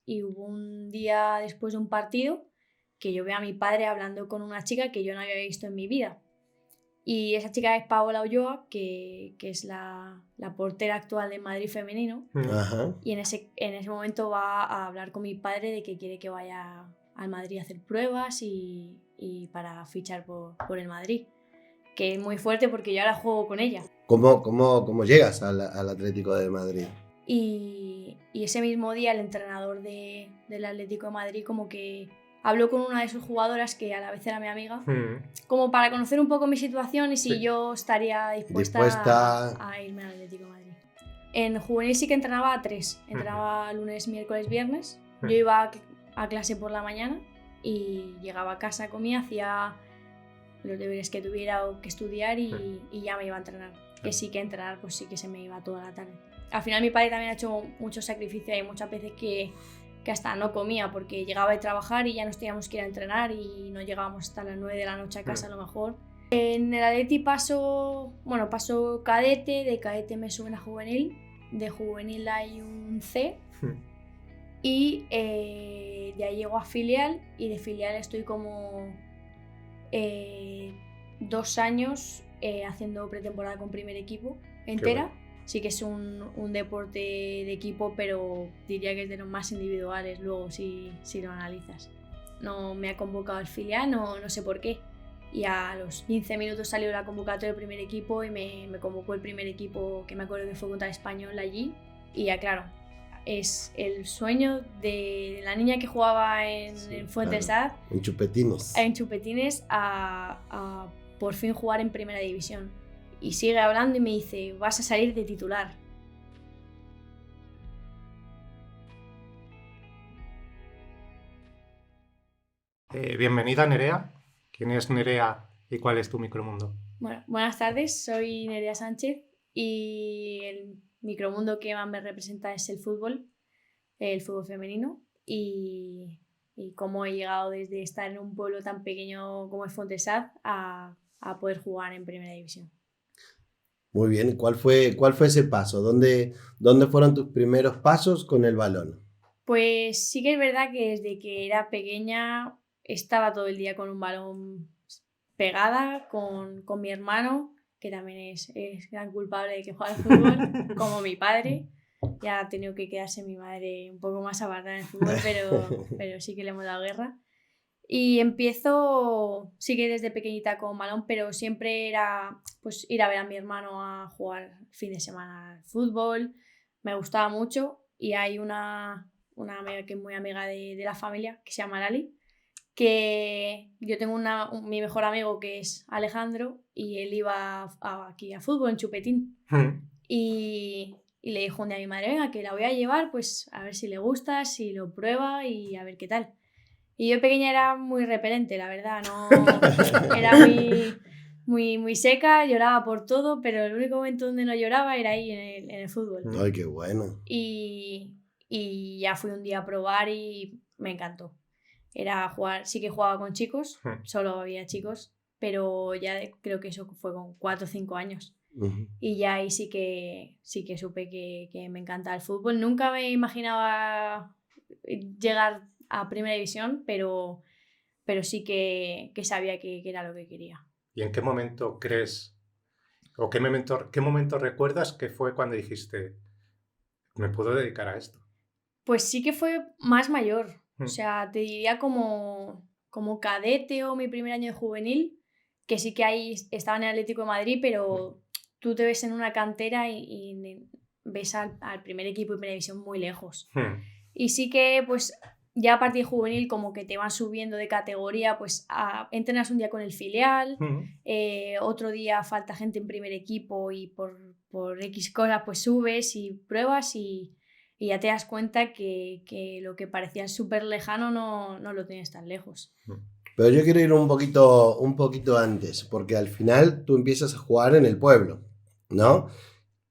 y hubo un día después de un partido que yo veo a mi padre hablando con una chica que yo no había visto en mi vida. Y esa chica es Paola Ulloa, que es la portera actual de Madrid femenino. Ajá. Y en ese momento va a hablar con mi padre de que quiere que vaya al Madrid a hacer pruebas y para fichar por el Madrid. Que es muy fuerte porque yo ahora juego con ella. ¿Cómo llegas al Atlético de Madrid? Y ese mismo día el entrenador del Atlético de Madrid como que habló con una de sus jugadoras que a la vez era mi amiga, como para conocer un poco mi situación y si yo estaría dispuesta a irme al Atlético de Madrid. En juvenil sí que entrenaba a 3, entrenaba lunes, miércoles, viernes. Yo iba a clase por la mañana y llegaba a casa, comía, hacía los deberes que tuviera o que estudiar y ya me iba a entrenar. Que sí que entrenar pues sí que se me iba toda la tarde. Al final mi padre también ha hecho mucho sacrificio y muchas veces que hasta no comía porque llegaba de trabajar y ya nos teníamos que ir a entrenar y no llegábamos hasta las 9 de la noche a casa a lo mejor. En el Atleti paso cadete, de cadete me suben a juvenil, de juvenil hay un C y de ahí llego a filial y de filial estoy como 2 años haciendo pretemporada con primer equipo entera. Sí que es un deporte de equipo, pero diría que es de los más individuales luego si lo analizas. No me ha convocado el filial, no sé por qué. Y a los 15 minutos salió la convocatoria del primer equipo y me convocó el primer equipo, que me acuerdo que fue contra el Español allí. Y ya claro, es el sueño de la niña que jugaba en Fuentesad, claro. En Chupetines a por fin jugar en primera división. Y sigue hablando y me dice, vas a salir de titular. Bienvenida, Nerea. ¿Quién es Nerea y cuál es tu micromundo? Bueno, buenas tardes, soy Nerea Sánchez y el micromundo que más me representa es el fútbol femenino y cómo he llegado desde estar en un pueblo tan pequeño como es Fontesad a poder jugar en primera división. Muy bien, ¿cuál fue ese paso? ¿Dónde fueron tus primeros pasos con el balón? Pues sí que es verdad que desde que era pequeña estaba todo el día con un balón pegada, con mi hermano, que también es gran culpable de que juegue al fútbol, como mi padre. Ya ha tenido que quedarse mi madre un poco más apartada en el fútbol, pero sí que le hemos dado guerra. Y empiezo, sí que desde pequeñita con balón, pero siempre era pues ir a ver a mi hermano a jugar fin de semana al fútbol. Me gustaba mucho y hay una amiga que es muy amiga de la familia, que se llama Lali, que yo tengo mi mejor amigo que es Alejandro y él iba aquí a fútbol en Chupetín. Y le dijo un día a mi madre, venga, que la voy a llevar pues a ver si le gusta, si lo prueba y a ver qué tal. Y yo pequeña era muy repelente, la verdad, no era muy seca, lloraba por todo, pero el único momento donde no lloraba era ahí en el fútbol. Ay, qué bueno. Y ya fui un día a probar y me encantó. Era jugar, sí que jugaba con chicos, solo había chicos, pero ya creo que eso fue con 4 o 5 años. Y ya ahí sí que supe que me encanta el fútbol. Nunca me imaginaba llegar a primera división, pero sí que sabía que era lo que quería. ¿Y en qué momento crees, o qué momento recuerdas que fue cuando dijiste, me puedo dedicar a esto? Pues sí que fue más mayor. O sea, te diría como cadete o mi primer año de juvenil, que sí que ahí estaba en el Atlético de Madrid, pero tú te ves en una cantera y ves al primer equipo de primera división muy lejos. Y sí que pues ya a partir de juvenil como que te van subiendo de categoría, pues entrenas un día con el filial, otro día falta gente en primer equipo y por X cosas pues subes y pruebas y ya te das cuenta que lo que parecía súper lejano no lo tienes tan lejos. Pero yo quiero ir un poquito antes, porque al final tú empiezas a jugar en el pueblo, ¿no?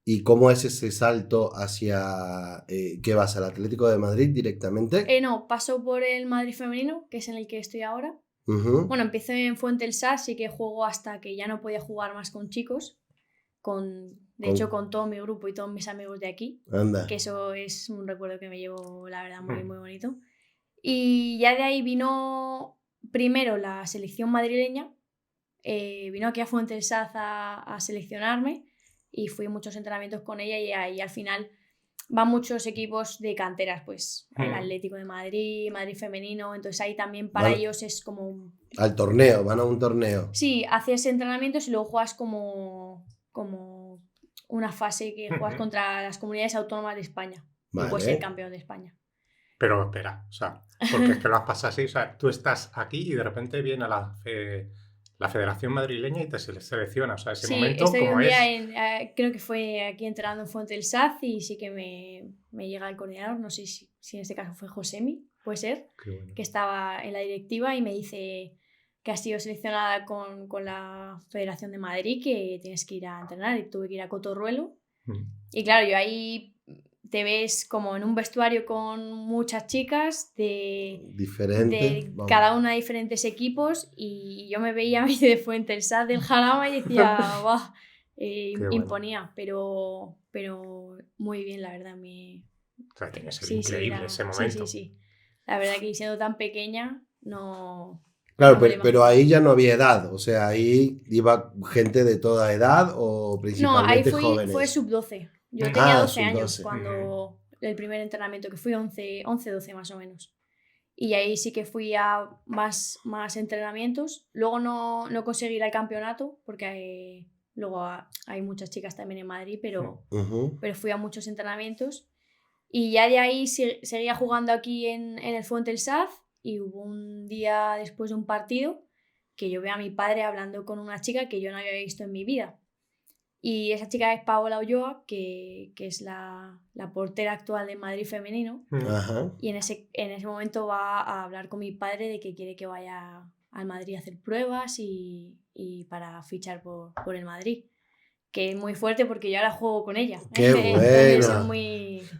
¿Y cómo es ese salto hacia qué vas al Atlético de Madrid directamente? No, paso por el Madrid femenino, que es en el que estoy ahora. Bueno, empecé en Fuentesad, sí que juego hasta que ya no podía jugar más con chicos, con De hecho, con todo mi grupo y todos mis amigos de aquí, Anda. que eso es un recuerdo que me llevo, la verdad, muy, muy bonito. Y ya de ahí vino primero la selección madrileña, vino aquí a Fuentesaz a seleccionarme y fui a muchos entrenamientos con ella y ahí al final van muchos equipos de canteras, pues el Atlético de Madrid, Madrid femenino, entonces ahí también para ellos es como... Al torneo, van a un torneo. Sí, haces entrenamientos y luego juegas como una fase que juegas contra las comunidades autónomas de España. Vale. Y puedes ser campeón de España. Pero espera, o sea, porque es que lo has pasado así, o sea, tú estás aquí y de repente viene la Federación Madrileña y te selecciona, o sea, ese momento estoy como un día creo que fue aquí entrenando en Fuente del Saz y sí que me llega el coordinador, no sé si en este caso fue Josemi, puede ser, bueno. que estaba en la directiva y me dice que has sido seleccionada con la Federación de Madrid, que tienes que ir a entrenar y tuve que ir a Cotorruelo. Y claro, yo ahí te ves como en un vestuario con muchas chicas de cada una de diferentes equipos y yo me veía a mí de Fuentesaz del Jarama y decía, ¡buah! Imponía, pero muy bien, la verdad. O sea, tiene que ser increíble ese momento. Sí. La verdad que siendo tan pequeña, no... Claro, pero ahí ya no había edad, o sea, ahí iba gente de toda edad o principalmente jóvenes. Fue sub-12. Yo tenía 12 años cuando el primer entrenamiento que fui, 11, 12 más o menos. Y ahí sí que fui a más entrenamientos. Luego no conseguí ir al campeonato porque luego hay muchas chicas también en Madrid, pero fui a muchos entrenamientos. Y ya de ahí seguía jugando aquí en el Fuente del Saz y hubo un día después de un partido que yo veo a mi padre hablando con una chica que yo no había visto en mi vida. Y esa chica es Paola Ulloa, que es la portera actual de Madrid femenino. Ajá. Y en ese momento va a hablar con mi padre de que quiere que vaya al Madrid a hacer pruebas y para fichar por el Madrid. Que es muy fuerte porque yo ahora juego con ella. ¡Qué bueno!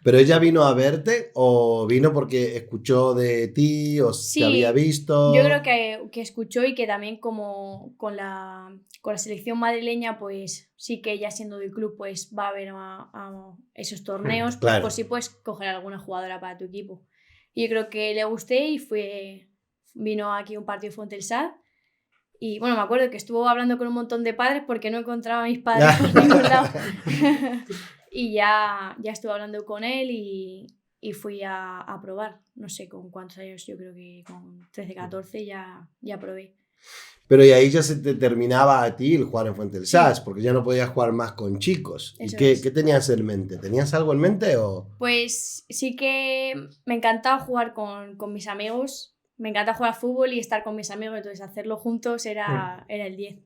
¿Pero ella vino a verte o vino porque escuchó de ti o te había visto? Yo creo que escuchó y que también como con la selección madrileña, pues sí que ella siendo del club pues va a ver a esos torneos, claro. Pues sí puedes coger alguna jugadora para tu equipo. Y yo creo que le gusté y vino aquí un partido Fuente del Saz. Y bueno, me acuerdo que estuvo hablando con un montón de padres porque no encontraba a mis padres por ningún lado. Y ya estuve hablando con él y fui a probar. No sé con cuántos años, yo creo que con 13, 14 ya probé. Pero y ahí ya se te terminaba a ti el jugar en Fuente del Saz, porque ya no podías jugar más con chicos. ¿Y qué tenías en mente? ¿Tenías algo en mente o...? Pues sí que me encantaba jugar con mis amigos. Me encanta jugar al fútbol y estar con mis amigos, entonces hacerlo juntos era el 10.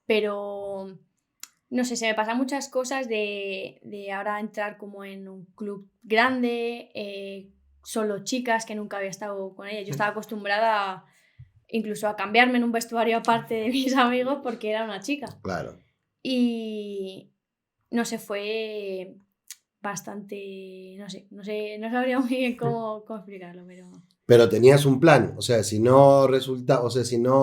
Pero, no sé, se me pasan muchas cosas de ahora entrar como en un club grande, solo chicas que nunca había estado con ellas. Yo estaba acostumbrada incluso a cambiarme en un vestuario aparte de mis amigos porque era una chica. Claro. Y, no sé, fue bastante, no sabría muy bien cómo explicarlo, pero... Pero tenías un plan, o sea, si no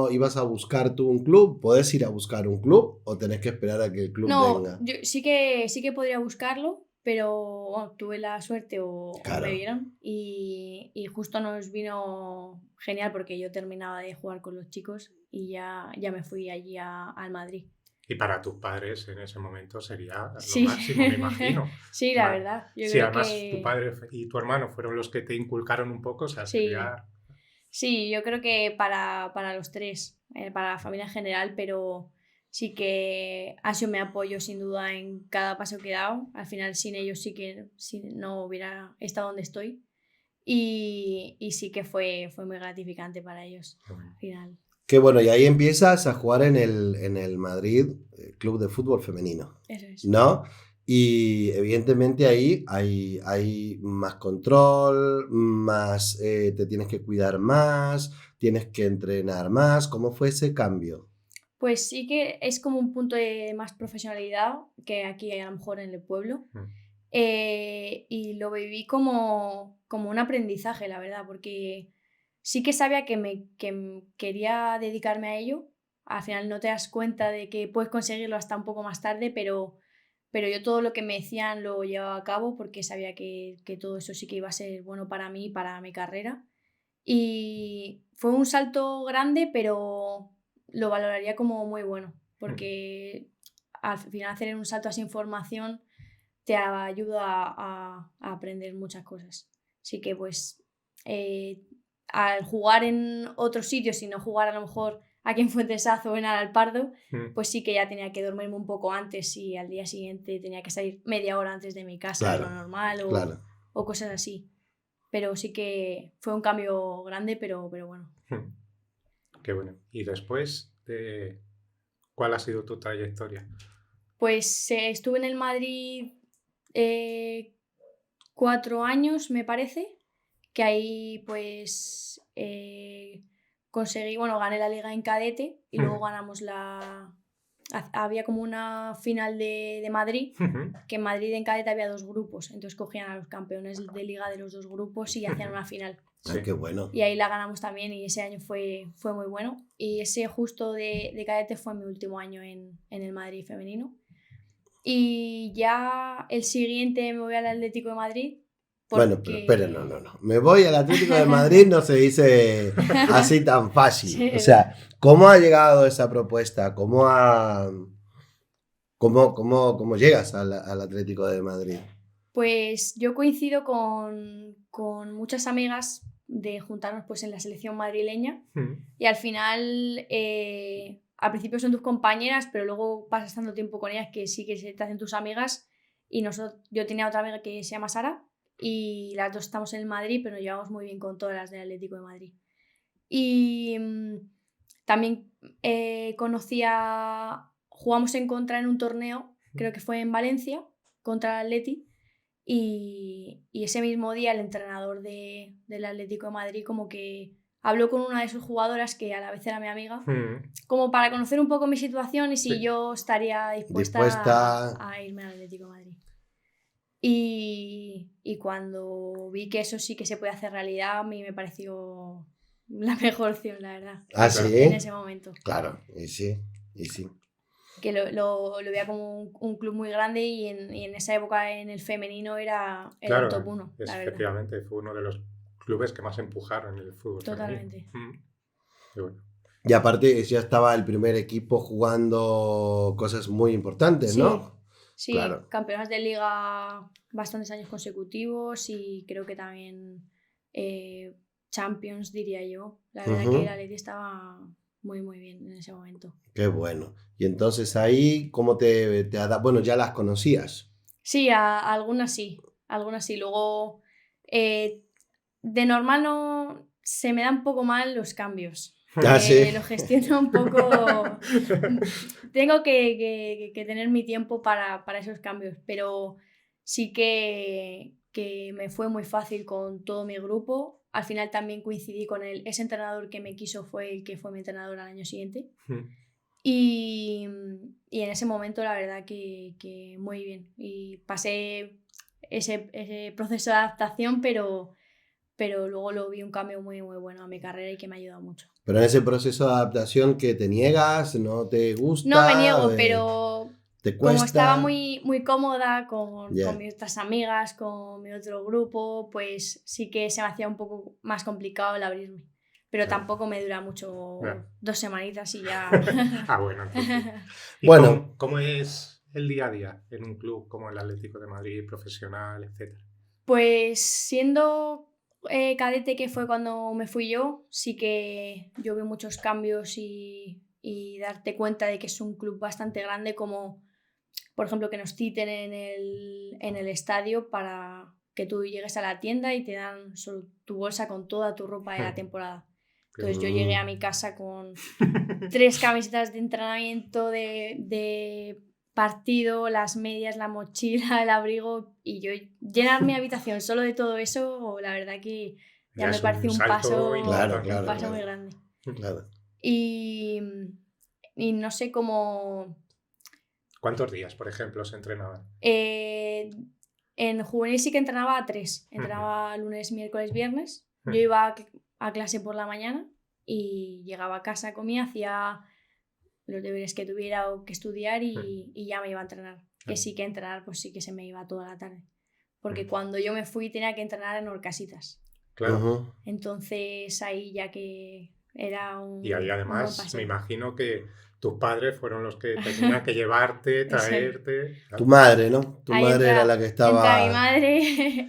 ibas a buscar tú un club, ¿podés ir a buscar un club o tenés que esperar a que el club venga? No, yo sí que podría buscarlo, pero bueno, tuve la suerte o me vieron y justo nos vino genial porque yo terminaba de jugar con los chicos y ya me fui allí al Madrid. Y para tus padres en ese momento sería lo máximo, me imagino. Sí, la verdad. Yo creo además que... tu padre y tu hermano fueron los que te inculcaron un poco, o sea, sería... Sí, yo creo que para los tres, para la familia en general, pero sí que ha sido mi apoyo sin duda en cada paso que he dado. Al final sin ellos sí que no hubiera estado donde estoy. Y sí que fue muy gratificante para ellos al final. Qué bueno, y ahí empiezas a jugar en el Madrid Club de Fútbol Femenino. Eso es. ¿No? Y evidentemente ahí hay más control, más te tienes que cuidar más, tienes que entrenar más. ¿Cómo fue ese cambio? Pues sí que es como un punto de más profesionalidad que aquí a lo mejor en el pueblo. Y lo viví como un aprendizaje, la verdad, porque sí que sabía que quería dedicarme a ello. Al final no te das cuenta de que puedes conseguirlo hasta un poco más tarde, pero pero yo todo lo que me decían lo llevaba a cabo porque sabía que todo eso sí que iba a ser bueno para mí, para mi carrera. Y fue un salto grande, pero lo valoraría como muy bueno, porque al final hacer un salto así en formación te ayuda a aprender muchas cosas. Así que pues al jugar en otros sitios y no jugar a lo mejor aquí en Fuentesazo o en Alalpardo, pues sí que ya tenía que dormirme un poco antes y al día siguiente tenía que salir media hora antes de mi casa de lo normal o cosas así. Pero sí que fue un cambio grande, pero bueno. Qué bueno. ¿Y después cuál ha sido tu trayectoria? Pues estuve en el Madrid 4 años, me parece, que ahí pues conseguí, bueno, gané la liga en cadete y luego ganamos había como una final de Madrid, que en Madrid en cadete había 2 grupos, entonces cogían a los campeones de liga de los 2 grupos y hacían una final. Sí. Qué bueno. Y ahí la ganamos también y ese año fue muy bueno. Y ese justo de cadete fue mi último año en el Madrid femenino. Y ya el siguiente me voy al Atlético de Madrid. Bueno, pero espera, no. Me voy al Atlético de Madrid no se dice así tan fácil. Sí. O sea, ¿cómo ha llegado esa propuesta? ¿Cómo llegas al Atlético de Madrid? Pues yo coincido con muchas amigas de juntarnos pues en la selección madrileña y al final al principio son tus compañeras, pero luego pasas tanto tiempo con ellas que sí que se te hacen tus amigas. Y yo tenía otra amiga que se llama Sara y las dos estamos en el Madrid, pero nos llevamos muy bien con todas las del Atlético de Madrid. Y también jugamos en contra en un torneo, creo que fue en Valencia, contra el Atleti. Y ese mismo día el entrenador del Atlético de Madrid como que habló con una de sus jugadoras que a la vez era mi amiga, como para conocer un poco mi situación y si yo estaría dispuesta a irme al Atlético de Madrid. Y cuando vi que eso sí que se puede hacer realidad, a mí me pareció la mejor opción, la verdad. ¿Ah, sí? En ese momento. Claro, y sí. Que lo veía como un club muy grande y en esa época en el femenino era el top 1. Efectivamente, fue uno de los clubes que más empujaron el fútbol. Totalmente. Y bueno. Y aparte ya estaba el primer equipo jugando cosas muy importantes, ¿no? Sí, claro. Campeonas de liga bastantes años consecutivos y creo que también Champions, diría yo. La verdad que el Atleti estaba muy bien en ese momento. Qué bueno. Y entonces ahí, ¿cómo te bueno, ya las conocías? Sí, algunas sí. Luego, de normal no se me dan un poco mal los cambios. ¿Sí? Lo gestiono un poco. Tengo que tener mi tiempo para esos cambios, pero sí que me fue muy fácil con todo mi grupo. Al final también coincidí con él. Ese entrenador que me quiso fue el que fue mi entrenador al año siguiente. Y en ese momento la verdad que muy bien. Y pasé ese proceso de adaptación, pero luego lo vi un cambio muy bueno a mi carrera y que me ha ayudado mucho. Pero en ese proceso de adaptación, ¿que te niegas? ¿No te gusta? No me niego, pero ¿te cuesta? Como estaba muy cómoda con mis otras amigas, con mi otro grupo, pues sí que se me hacía un poco más complicado el abrirme. Pero tampoco me dura mucho 2 semanitas y ya... Bueno. ¿Y cómo es el día a día en un club como el Atlético de Madrid, profesional, etcétera? Pues siendo cadete, que fue cuando me fui yo, sí que yo vi muchos cambios y darte cuenta de que es un club bastante grande, como por ejemplo que nos citen en el estadio para que tú llegues a la tienda y te dan solo tu bolsa con toda tu ropa de la temporada. Entonces yo llegué a mi casa con 3 camisetas de entrenamiento, de partido, las medias, la mochila, el abrigo, y yo llenar mi habitación solo de todo eso, la verdad que ya me parece un paso muy grande. Claro. Y no sé cómo... ¿Cuántos días, por ejemplo, se entrenaban? En juvenil sí que entrenaba 3. Entrenaba lunes, miércoles, viernes. Yo iba a clase por la mañana y llegaba a casa, comía, hacía los deberes que tuviera o que estudiar y ya me iba a entrenar. que sí que entrenar, pues sí que se me iba toda la tarde. Porque Mm. cuando yo me fui tenía que entrenar en Orcasitas. Claro. Ujú. Entonces ahí ya que era Y ahí un buen además me paseo. imagino que tus padres fueron los que tenían que llevarte, Eso es. traerte. Tu madre, ¿no? Tu Ahí madre era la entra, que entra mi estaba madre,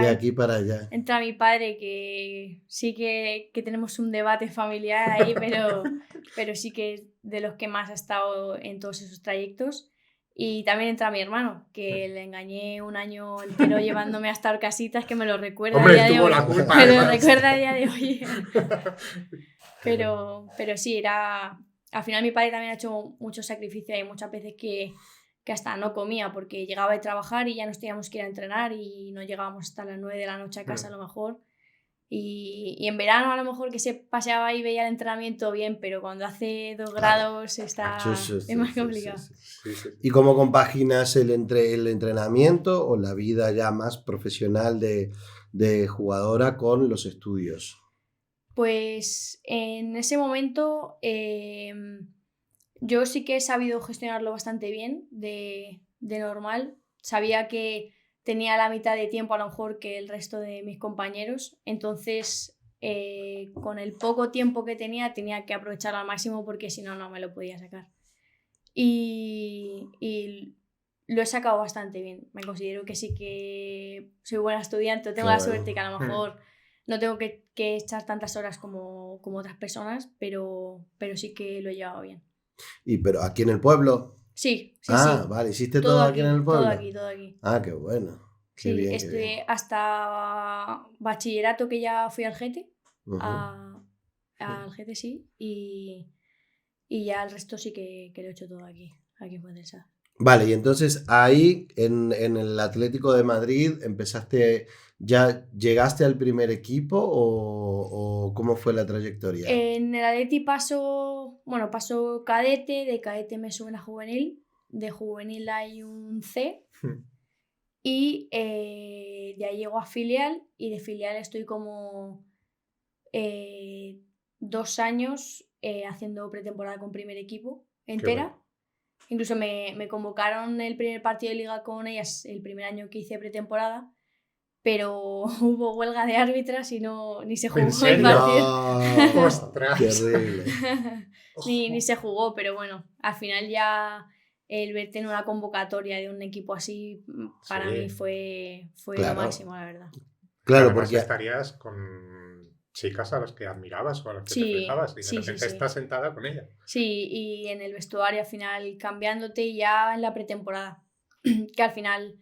de aquí para allá. entra mi padre, que sí que tenemos un debate familiar ahí, pero sí que es de los que más ha estado en todos esos trayectos. Y también entra mi hermano, que le engañé un año entero llevándome hasta Orcasitas, que me lo recuerda a Hombre, día de tuvo hoy. la culpa Me lo además. recuerda a día de hoy. Pero sí, era... Al final mi padre también ha hecho mucho sacrificio. Hay muchas veces que hasta no comía porque llegaba de trabajar y ya nos teníamos que ir a entrenar y no llegábamos hasta las 9 de la noche a casa a lo mejor. Y en verano a lo mejor que se paseaba y veía el entrenamiento bien, pero cuando hace 2 grados Sí, es sí, más sí, complicado. sí. Sí, sí. ¿Y cómo compaginas el entrenamiento o la vida ya más profesional de jugadora con los estudios? Pues en ese momento yo sí que he sabido gestionarlo bastante bien de normal. Sabía que tenía la mitad de tiempo a lo mejor que el resto de mis compañeros. Entonces, con el poco tiempo que tenía que aprovecharlo al máximo porque si no, no me lo podía sacar. Y lo he sacado bastante bien. Me considero que sí que soy buena estudiante. Tengo Qué la bueno. suerte que a lo mejor no tengo que echar tantas horas como otras personas, pero sí que lo he llevado bien. Pero aquí en el pueblo. Sí, sí, Ah, sí. vale, ¿hiciste Todo todo aquí en el todo pueblo? aquí, todo aquí. Ah, qué bueno. Qué Sí, bien, qué estudié bien. hasta bachillerato, que ya fui al GETE, Ujú. al GETE sí, y ya el resto sí que lo he hecho todo aquí en Fuensalida. Vale, y entonces ahí en el Atlético de Madrid ¿ya llegaste al primer equipo o cómo fue la trayectoria? En el Atleti paso cadete, de cadete me suben a juvenil, de juvenil hay un C y de ahí llego a filial y de filial estoy como 2 años haciendo pretemporada con primer equipo entera. bueno. Incluso me convocaron el primer partido de liga con ellas el primer año que hice pretemporada, pero hubo huelga de árbitras y ni se jugó ¿En el serio? partido. No, ¡Ostras! qué horrible. ni se jugó, pero bueno, al final ya el verte en una convocatoria de un equipo así para Sí. mí fue lo Claro. máximo, la verdad. Claro, Además porque estarías con chicas a las que admirabas o a las que te Sí, fijabas y de sí, repente sí, sí. estás sentada con ella. Sí, y en el vestuario al final cambiándote ya en la pretemporada, que al final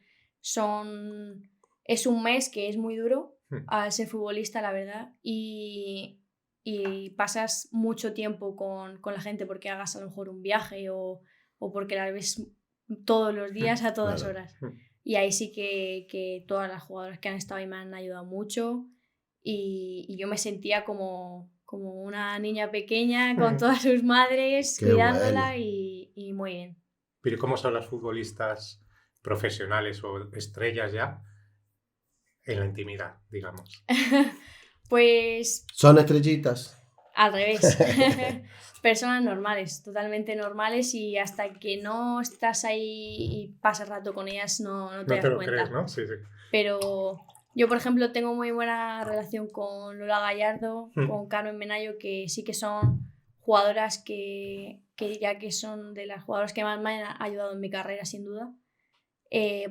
es un mes que es muy duro al ser futbolista, la verdad, y pasas mucho tiempo con la gente porque hagas a lo mejor un viaje o porque la ves todos los días a todas Claro. horas. Y ahí sí que todas las jugadoras que han estado ahí me han ayudado mucho y yo me sentía como una niña pequeña con todas sus madres Qué cuidándola bueno. y muy bien. Pero ¿cómo son las futbolistas profesionales o estrellas ya en la intimidad, digamos? Pues ¿Son estrellitas? al revés. Personas normales, totalmente normales y hasta que no estás ahí y pasas rato con ellas no te No das te lo cuenta. crees, ¿no? Sí, sí. Pero yo, por ejemplo, tengo muy buena relación con Lola Gallardo, con Carmen Menayo, que sí que son jugadoras que diría que son de las jugadoras que más me han ayudado en mi carrera, sin duda,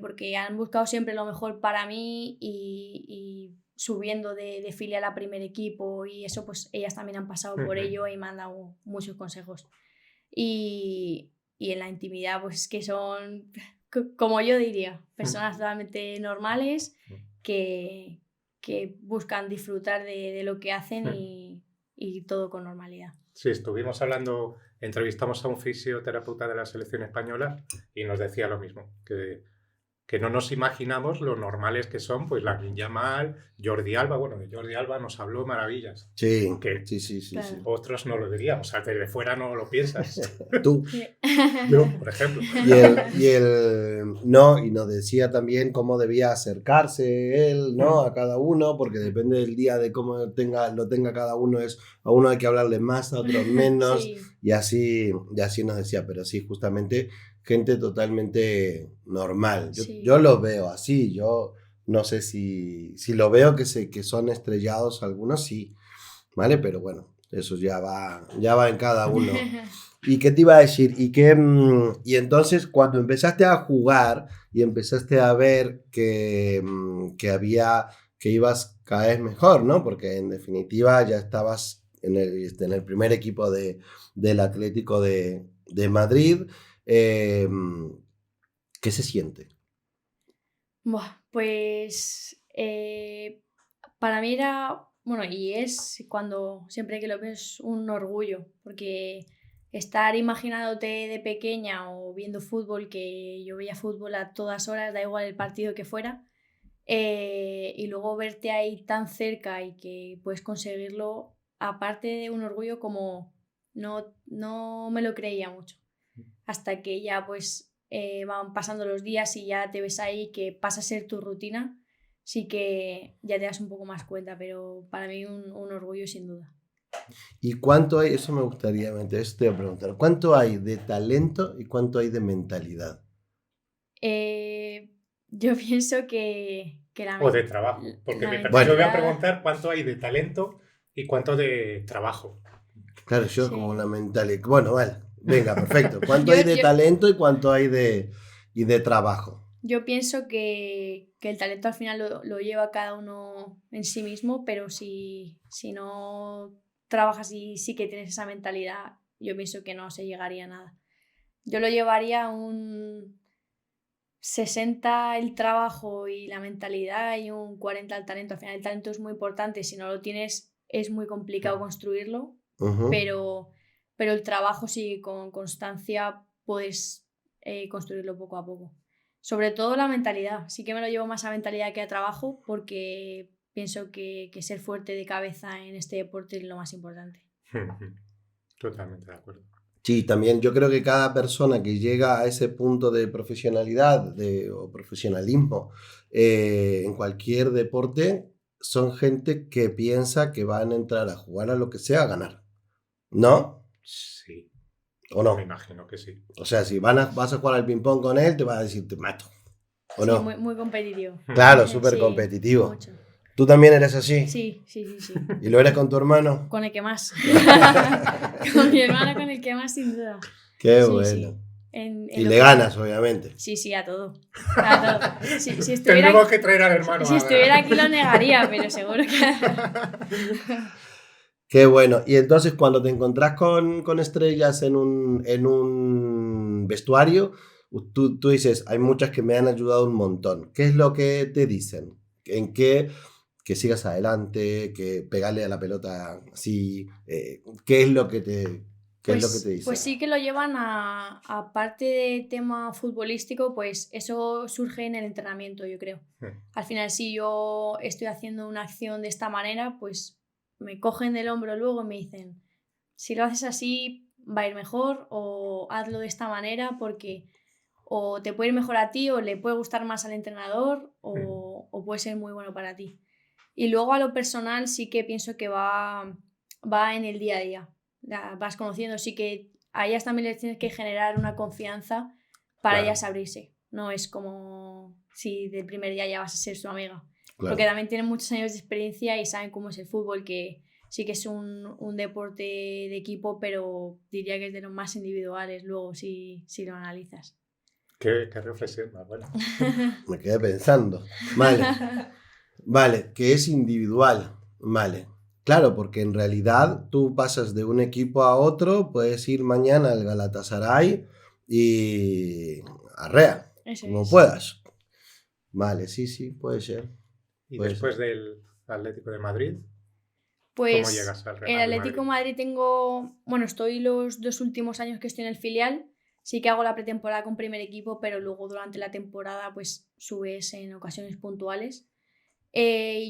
porque han buscado siempre lo mejor para mí y subiendo de filial a primer equipo y eso, pues ellas también han pasado por ello y me han dado muchos consejos. Y en la intimidad, pues que son, como yo diría, personas totalmente normales que buscan disfrutar de lo que hacen y todo con normalidad. Sí, estuvimos hablando, entrevistamos a un fisioterapeuta de la selección española y nos decía lo mismo, que no nos imaginamos lo normales que son, pues Lamine Yamal, Jordi Alba. Bueno, de Jordi Alba nos habló maravillas. Sí, Que sí. Claro. Sí. otros no lo diríamos, o sea, desde fuera no lo piensas. Tú. Yo, por ejemplo. Y nos decía también cómo debía acercarse él, ¿no? A cada uno, porque depende del día de cómo lo tenga cada uno, a uno hay que hablarle más, a otros menos, Sí. y así nos decía, pero sí, justamente gente totalmente normal. Sí. Yo los veo así, yo no sé si lo veo que son estrellados algunos, sí, ¿vale? Pero bueno, eso ya va en cada uno. ¿Y qué te iba a decir? Y entonces cuando empezaste a jugar y empezaste a ver que ibas cada vez mejor, ¿no? Porque en definitiva ya estabas en el primer equipo del Atlético de Madrid. eh, ¿Qué se siente? Buah, pues para mí era, bueno, y es cuando siempre que lo ves un orgullo, porque estar imaginándote de pequeña o viendo fútbol, que yo veía fútbol a todas horas, da igual el partido que fuera, y luego verte ahí tan cerca y que puedes conseguirlo, aparte de un orgullo como no me lo creía mucho, hasta que ya pues van pasando los días y ya te ves ahí que pasa a ser tu rutina, sí que ya te das un poco más cuenta, pero para mí un orgullo sin duda. ¿Y cuánto hay? Eso me gustaría meter, eso te voy a preguntar. ¿Cuánto hay de talento y cuánto hay de mentalidad? Eh, yo pienso que O de trabajo. Porque la yo voy a mentalidad, preguntar cuánto hay de talento y cuánto de trabajo. Claro, yo como una sí. mentalidad. Bueno, vale, venga, perfecto. ¿Cuánto Yo, hay de yo, talento y cuánto hay de trabajo? Yo pienso que el talento al final lo lleva cada uno en sí mismo, pero si no trabajas y sí que tienes esa mentalidad, yo pienso que no se llegaría a nada. Yo lo llevaría a un 60 el trabajo y la mentalidad y un 40 el talento. Al final el talento es muy importante, si no lo tienes es muy complicado construirlo, Ujú. pero, pero el trabajo sí con constancia puedes construirlo poco a poco. Sobre todo la mentalidad. Sí que me lo llevo más a mentalidad que a trabajo porque pienso que ser fuerte de cabeza en este deporte es lo más importante. Totalmente de acuerdo. Sí, también yo creo que cada persona que llega a ese punto de profesionalidad o profesionalismo en cualquier deporte son gente que piensa que van a entrar a jugar a lo que sea a ganar, ¿no? Sí, ¿O me no? imagino que sí. O sea, si vas a jugar al ping-pong con él, te va a decir, te mato, ¿o Sí, no? muy competitivo. Claro, súper Sí, competitivo. mucho. ¿Tú también eres así? Sí. ¿Y lo eres con tu hermano? Con el que más. Con mi hermana, con el que más, sin duda. Qué Sí. bueno. En Y lo le que... ganas, obviamente. Sí, a todo. A todo. Si estuviera, Tendremos que traer al hermano si estuviera aquí lo negaría, pero seguro que... Qué bueno. Y entonces cuando te encontrás con estrellas en un vestuario, tú dices, hay muchas que me han ayudado un montón. ¿Qué es lo que te dicen? ¿En qué? Que sigas adelante, que pegarle a la pelota así. ¿Qué es lo que te Pues dicen? sí que lo llevan aparte de tema futbolístico, pues eso surge en el entrenamiento, yo creo. Al final, si yo estoy haciendo una acción de esta manera, pues me cogen del hombro luego y me dicen, si lo haces así va a ir mejor o hazlo de esta manera porque o te puede ir mejor a ti o le puede gustar más al entrenador o puede ser muy bueno para ti. Y luego a lo personal sí que pienso que va en el día a día. La vas conociendo, sí que a ellas también les tienes que generar una confianza para Claro, ellas abrirse. No es como si del primer día ya vas a ser su amiga. Porque claro. también tienen muchos años de experiencia y saben cómo es el fútbol, que sí que es un deporte de equipo, pero diría que es de los más individuales luego si lo analizas. Qué reflexión más buena. Me quedé pensando. Vale, que es individual. Vale. Claro, porque en realidad tú pasas de un equipo a otro, puedes ir mañana al Galatasaray y arrea, Eso como es. puedas. Vale, sí, puede ser. Y Puede ser. después del Atlético de Madrid, ¿cómo Pues llegas al el Real Atlético de Madrid? Madrid estoy los 2 últimos años que estoy en el filial. Sí que hago la pretemporada con primer equipo, pero luego durante la temporada pues subes en ocasiones puntuales.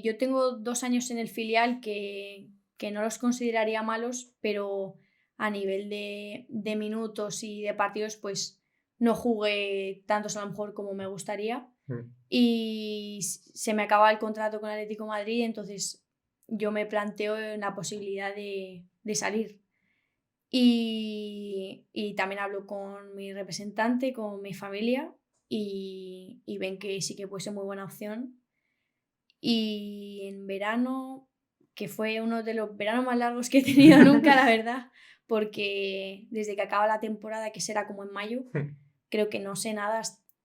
Yo tengo 2 años en el filial que no los consideraría malos, pero a nivel de minutos y de partidos pues no jugué tantos a lo mejor como me gustaría Mm. y se me acaba el contrato con Atlético de Madrid, entonces yo me planteo la posibilidad de salir. Y también hablo con mi representante, con mi familia, y ven que sí que puede ser muy buena opción. Y en verano, que fue uno de los veranos más largos que he tenido nunca, la verdad, porque desde que acaba la temporada, que será como en mayo, creo que no sé nada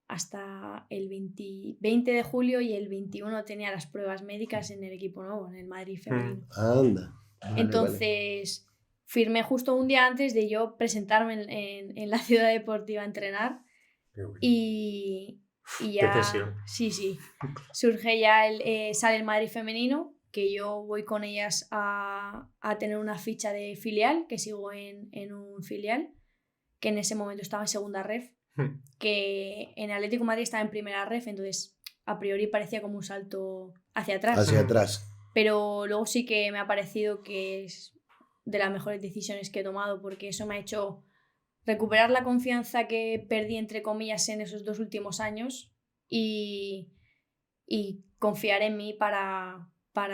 hasta el 20 de julio, y el 21 tenía las pruebas médicas en el equipo nuevo, en el Madrid femenino. Anda. Vale, Entonces firmé justo un día antes de yo presentarme en la ciudad deportiva a entrenar. Qué bueno. Y Qué ya, presión. sí, surge ya sale el Madrid femenino, que yo voy con ellas a tener una ficha de filial, que sigo en un filial, que en ese momento estaba en segunda ref, que en Atlético de Madrid estaba en primera ref, entonces a priori parecía como un salto hacia atrás. Hacia atrás. Pero luego sí que me ha parecido que es de las mejores decisiones que he tomado, porque eso me ha hecho recuperar la confianza que perdí, entre comillas, en esos 2 últimos años, y confiar en mí para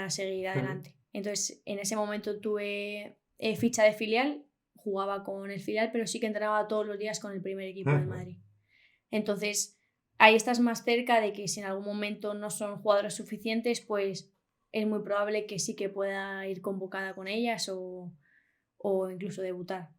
seguir adelante. Entonces, en ese momento tuve ficha de filial, jugaba con el filial, pero sí que entrenaba todos los días con el primer equipo del Madrid. Entonces, ahí estás más cerca de que si en algún momento no son jugadoras suficientes, pues es muy probable que sí que pueda ir convocada con ellas o incluso debutar.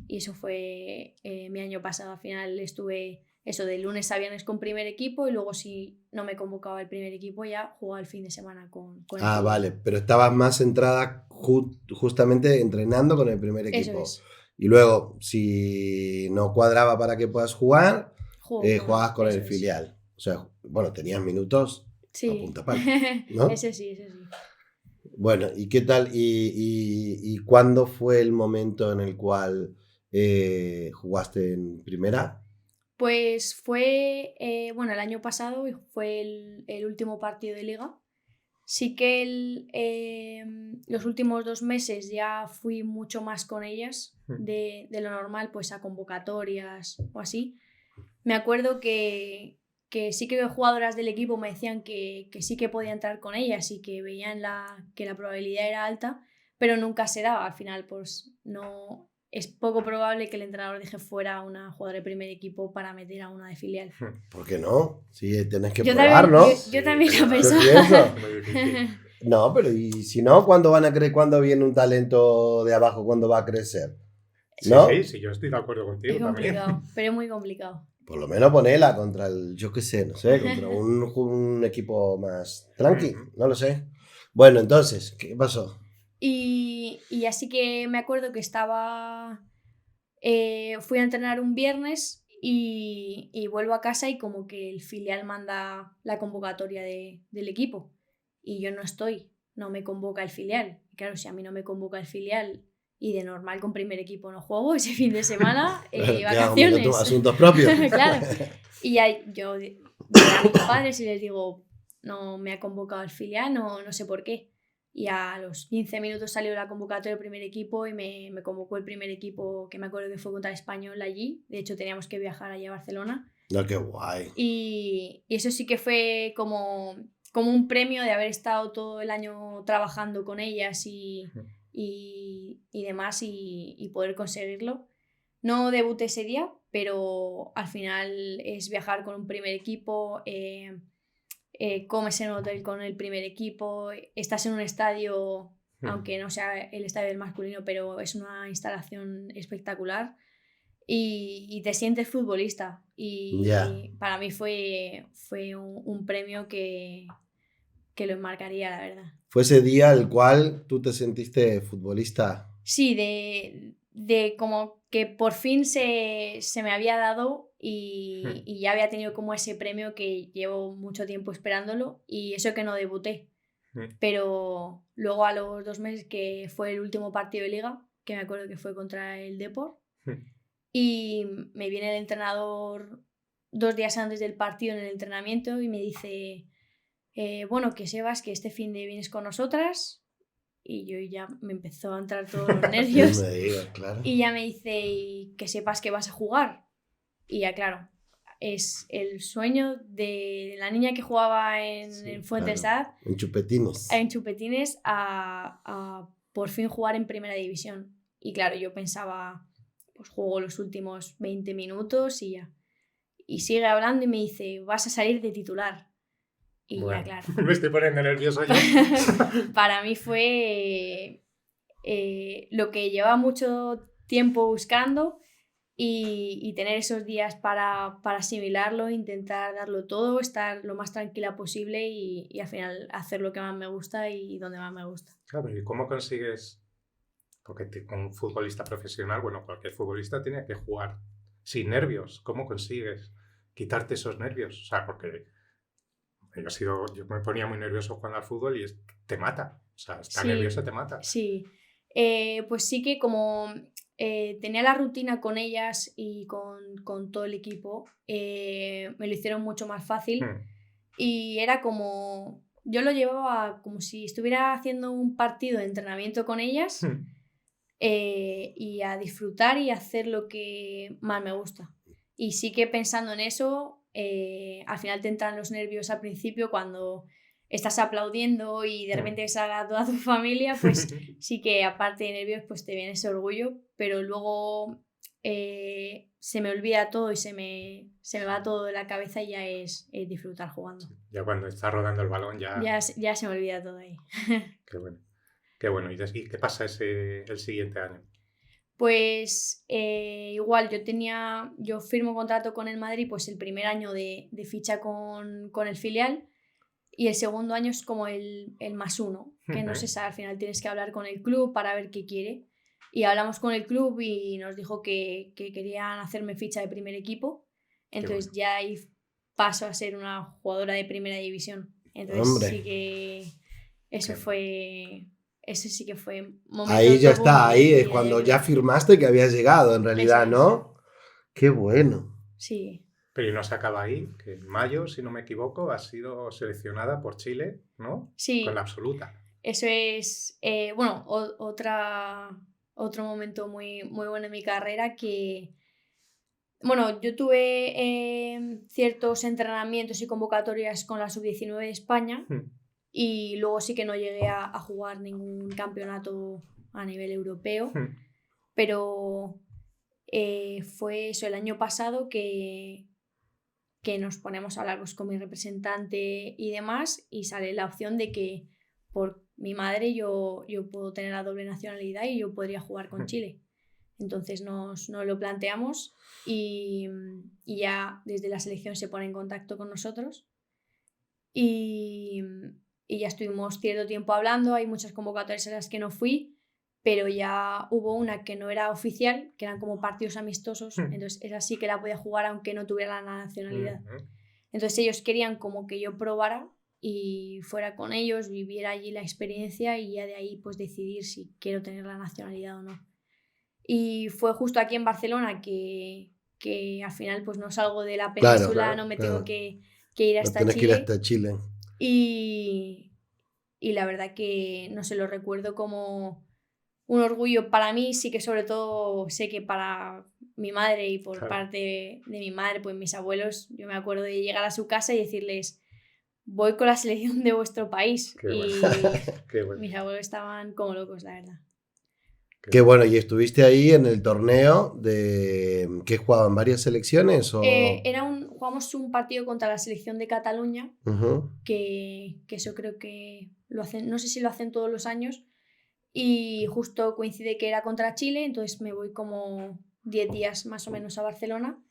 Y eso fue mi año pasado. Al final estuve eso de lunes a viernes con primer equipo, y luego si no me convocaba el primer equipo ya jugaba el fin de semana con el Ah, filial. vale, pero estabas más centrada justamente entrenando con el primer Eso equipo. es. Y luego, si no cuadraba para que puedas jugar, jugabas con el eso es. filial. O sea, bueno, tenías minutos a Sí. punta pala, ¿no? Ese sí. Bueno, ¿y qué tal? ¿Y cuándo fue el momento en el cual jugaste en primera? Pues fue, bueno, el año pasado fue el último partido de liga. Sí que los últimos 2 meses ya fui mucho más con ellas de lo normal, pues a convocatorias o así. Me acuerdo que sí que jugadoras del equipo me decían que sí que podía entrar con ellas y que veían que la probabilidad era alta, pero nunca se daba. Al final, pues no, es poco probable que el entrenador deje fuera a una jugadora de primer equipo para meter a una de filial. ¿Por qué no? Sí, tenés que Yo probar, también, ¿no? yo también lo Yo pensaba. pienso. Muy difícil. No, pero ¿y si no, cuándo van a creer, cuándo viene un talento de abajo, cuándo va a crecer? ¿No? Sí, yo estoy de acuerdo contigo Es complicado, también. pero es muy complicado. Por lo menos ponela contra el, yo qué sé, no sé, contra un equipo más tranqui, no lo sé. Bueno, entonces, ¿qué pasó? Y así que me acuerdo que fui a entrenar un viernes y vuelvo a casa, y como que el filial manda la convocatoria del equipo y yo no estoy, no me convoca el filial. Y claro, si a mí no me convoca el filial y de normal con primer equipo no juego ese fin de semana, vacaciones. Asuntos propios. Claro. Y ya yo voy a mis padres y les digo, no me ha convocado el filial, no sé por qué. Y a los 15 minutos salió la convocatoria del primer equipo y me convocó el primer equipo, que me acuerdo que fue contra el Español allí. De hecho, teníamos que viajar allá a Barcelona. No, qué guay. Y eso sí que fue como un premio de haber estado todo el año trabajando con ellas y demás, y poder conseguirlo. No debuté ese día, pero al final es viajar con un primer equipo, comes en un hotel con el primer equipo, estás en un estadio, aunque no sea el estadio del masculino, pero es una instalación espectacular, y te sientes futbolista. Y para mí fue un premio que lo enmarcaría, la verdad. ¿Fue ese día el cual tú te sentiste futbolista? Sí, de como que por fin se me había dado, y ya había tenido como ese premio que llevo mucho tiempo esperándolo, y eso que no debuté. Pero luego a los 2 meses, que fue el último partido de liga, que me acuerdo que fue contra el Depor, y me viene el entrenador 2 días antes del partido en el entrenamiento y me dice, bueno, que sepas que este fin de vienes con nosotras. Y yo ya me empezó a entrar todos los nervios. No me digas, claro. Y ya me dice, y que sepas que vas a jugar. Y ya, claro, es el sueño de la niña que jugaba en Fuentesad, en Chupetines. En Chupetines, a por fin jugar en primera división. Y claro, yo pensaba, pues juego los últimos 20 minutos y ya. Y sigue hablando y me dice, vas a salir de titular. Y Bueno, ya, claro. me estoy poniendo nervioso yo. Para mí fue lo que llevaba mucho tiempo buscando y tener esos días para asimilarlo, intentar darlo todo, estar lo más tranquila posible y al final hacer lo que más me gusta y donde más me gusta. Claro, ¿y cómo consigues? Porque un futbolista profesional, bueno, cualquier futbolista tiene que jugar sin nervios. ¿Cómo consigues quitarte esos nervios? O sea, porque yo me ponía muy nervioso jugando al fútbol y te mata. O sea, estar nervioso te mata. Sí, pues sí que como tenía la rutina con ellas y con todo el equipo, me lo hicieron mucho más fácil y era como, yo lo llevaba como si estuviera haciendo un partido de entrenamiento con ellas y a disfrutar y hacer lo que más me gusta. Y sí que pensando en eso, al final te entran los nervios al principio cuando estás aplaudiendo y de repente salga toda tu familia, pues sí que aparte de nervios pues te viene ese orgullo, pero luego se me olvida todo y se me va todo de la cabeza y ya es disfrutar jugando. Ya cuando está rodando el balón ya se me olvida todo ahí. Qué bueno. Qué bueno. ¿Y qué pasa el siguiente año? Pues igual yo firmo contrato con el Madrid pues el primer año de ficha con el filial y el segundo año es como el +1, que no se sabe, al final tienes que hablar con el club para ver qué quiere. Y hablamos con el club y nos dijo que querían hacerme ficha de primer equipo, entonces ya ahí paso a ser una jugadora de primera división. Entonces sí que ese sí que fue momento. Ahí ya está, ahí es cuando ya firmaste que habías llegado, en realidad, ¿no? Qué bueno. Sí. Pero no se acaba ahí, que en mayo, si no me equivoco, has sido seleccionada por Chile, ¿no? Sí. Con la absoluta. Eso es, bueno, otro momento muy, muy bueno en mi carrera que, bueno, yo tuve ciertos entrenamientos y convocatorias con la Sub-19 de España. Y luego sí que no llegué a jugar ningún campeonato a nivel europeo, pero fue eso el año pasado que nos ponemos a hablar pues, con mi representante y demás y sale la opción de que por mi madre yo puedo tener la doble nacionalidad y yo podría jugar con Chile. Entonces nos lo planteamos y ya desde la selección se pone en contacto con nosotros y ya estuvimos cierto tiempo hablando, hay muchas convocatorias a las que no fui, pero ya hubo una que no era oficial, que eran como partidos amistosos, entonces esa sí que la podía jugar aunque no tuviera la nacionalidad. Entonces ellos querían como que yo probara y fuera con ellos, viviera allí la experiencia y ya de ahí pues decidir si quiero tener la nacionalidad o no. Y fue justo aquí en Barcelona que al final pues no salgo de la península, no me tengo que ir hasta Chile. Tienes que ir hasta Chile. Y la verdad que no sé, lo recuerdo como un orgullo para mí, sí que sobre todo sé que para mi madre y por parte de mi madre, pues mis abuelos, yo me acuerdo de llegar a su casa y decirles, voy con la selección de vuestro país. Qué bueno. Mis abuelos estaban como locos, la verdad. Qué bueno, ¿y estuviste ahí en el torneo de que jugaban varias selecciones? ¿O? Jugamos un partido contra la selección de Cataluña, que eso creo que lo hacen, no sé si lo hacen todos los años, y justo coincide que era contra Chile, entonces me voy como 10 días más o menos a Barcelona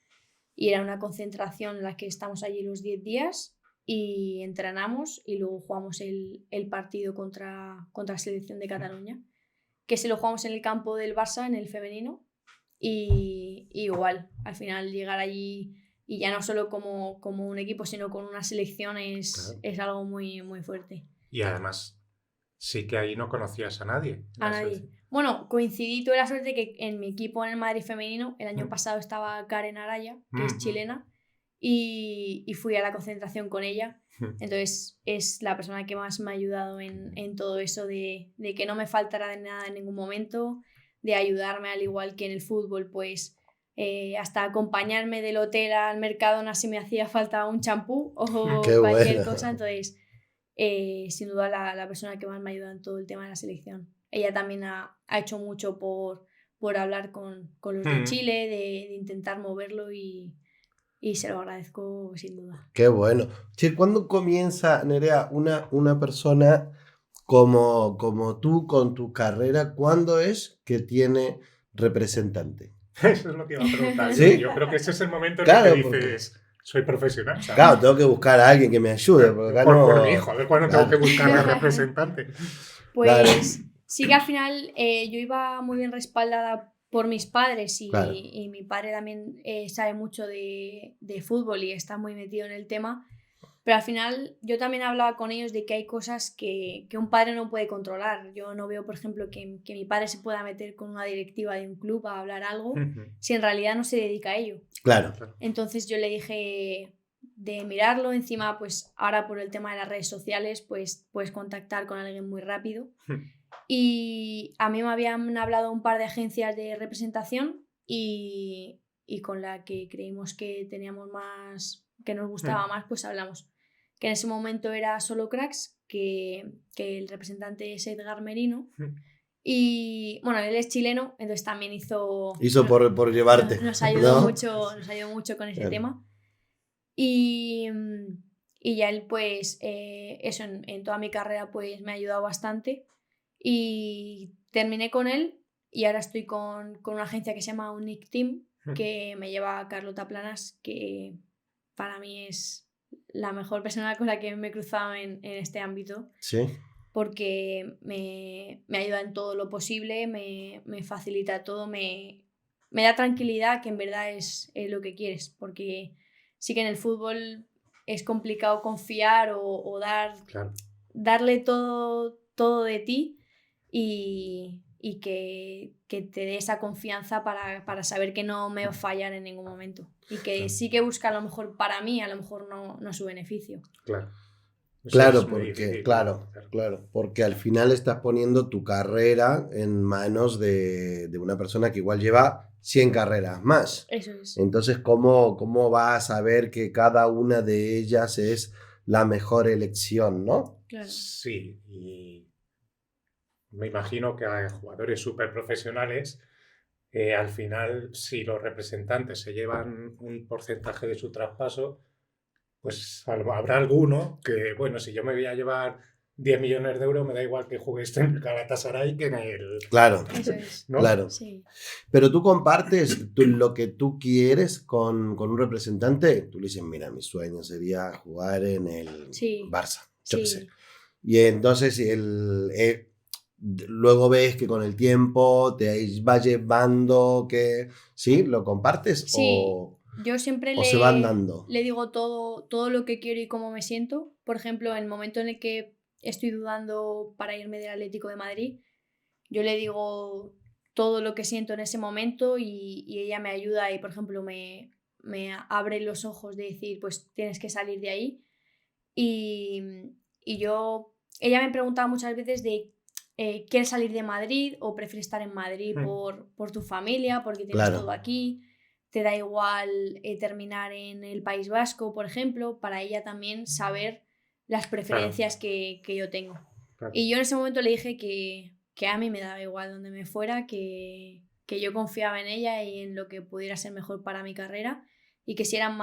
y era una concentración en la que estamos allí los 10 días y entrenamos y luego jugamos el partido contra la selección de Cataluña, que se lo jugamos en el campo del Barça, en el femenino, y igual, al final llegar allí y ya no solo como un equipo, sino con una selección es algo muy, muy fuerte. Y además, sí que ahí no conocías a nadie. A nadie. Bueno, coincidí, tuve la suerte que en mi equipo en el Madrid femenino, el año pasado estaba Karen Araya, que es chilena, y fui a la concentración con ella. Entonces es la persona que más me ha ayudado en todo eso de que no me faltará de nada en ningún momento, de ayudarme al igual que en el fútbol, pues hasta acompañarme del hotel al Mercadona si me hacía falta un champú o cualquier cosa. Entonces sin duda la persona que más me ayuda en todo el tema de la selección. Ella también ha hecho mucho por por hablar con los de Chile, de intentar moverlo y se lo agradezco sin duda. Qué bueno. Che, ¿cuándo comienza, Nerea, una persona como tú con tu carrera, cuándo es que tiene representante? Eso es lo que iba a preguntar. ¿Sí? Yo creo que ese es el momento en Claro, el que dices, soy profesional. ¿Sabes? Claro, tengo que buscar a alguien que me ayude. Porque acá no... Por mi hijo, a ver cuándo Claro. tengo que buscar a representante. Pues Claro. sí que al final yo iba muy bien respaldada por mis padres Claro. y mi padre también sabe mucho de fútbol y está muy metido en el tema, pero al final yo también hablaba con ellos de que hay cosas que un padre no puede controlar. Yo no veo, por ejemplo, que mi padre se pueda meter con una directiva de un club a hablar algo si en realidad no se dedica a ello. Claro. Entonces yo le dije de mirarlo, encima pues ahora por el tema de las redes sociales pues puedes contactar con alguien muy rápido. Y a mí me habían hablado un par de agencias de representación y con la que creímos que teníamos más, que nos gustaba más, pues hablamos. Que en ese momento era Solo Cracks, que el representante es Edgar Merino. Y bueno, él es chileno, entonces también hizo por llevarte. nos ayudó ¿no? mucho con ese Claro. tema. Y ya él pues eso en toda mi carrera pues me ha ayudado bastante y terminé con él y ahora estoy con una agencia que se llama Unique Team, que me lleva a Carlota Planas, que para mí es la mejor persona con la que me he cruzado en este ámbito. Sí. Porque me ayuda en todo lo posible, me facilita todo, me da tranquilidad, que en verdad es lo que quieres, porque sí que en el fútbol es complicado confiar o darle todo de ti y que te dé esa confianza para saber que no me va a fallar en ningún momento y que sí que busca a lo mejor para mí, a lo mejor no su beneficio. Claro. Claro, porque al final estás poniendo tu carrera en manos de una persona que igual lleva 100 carreras más. Eso es. Entonces, ¿cómo vas a saber que cada una de ellas es la mejor elección, no? Claro. Sí, y me imagino que a jugadores súper profesionales, al final, si los representantes se llevan un porcentaje de su traspaso, pues habrá alguno que, bueno, si yo me voy a llevar 10 millones de euros, me da igual que juegues en el Galatasaray que en el... Claro, Eso es. ¿no? claro. Sí. Pero tú compartes lo que tú quieres con un representante. Tú le dices, mira, mi sueño sería jugar en el Barça. Yo qué sé. Y entonces luego ves que con el tiempo te va llevando que... ¿Sí? ¿Lo compartes? Sí. ¿O Yo siempre se van dando? le digo todo lo que quiero y cómo me siento. Por ejemplo, en el momento en el que estoy dudando para irme del Atlético de Madrid, yo le digo todo lo que siento en ese momento y ella me ayuda y, por ejemplo, me abre los ojos de decir, pues tienes que salir de ahí. Y ella me preguntaba muchas veces de ¿quieres salir de Madrid o prefieres estar en Madrid por tu familia, porque tienes todo aquí? Te da igual terminar en el País Vasco, por ejemplo, para ella también saber las preferencias que yo tengo. Claro. Y yo en ese momento le dije que a mí me daba igual donde me fuera, que yo confiaba en ella y en lo que pudiera ser mejor para mi carrera y que si era en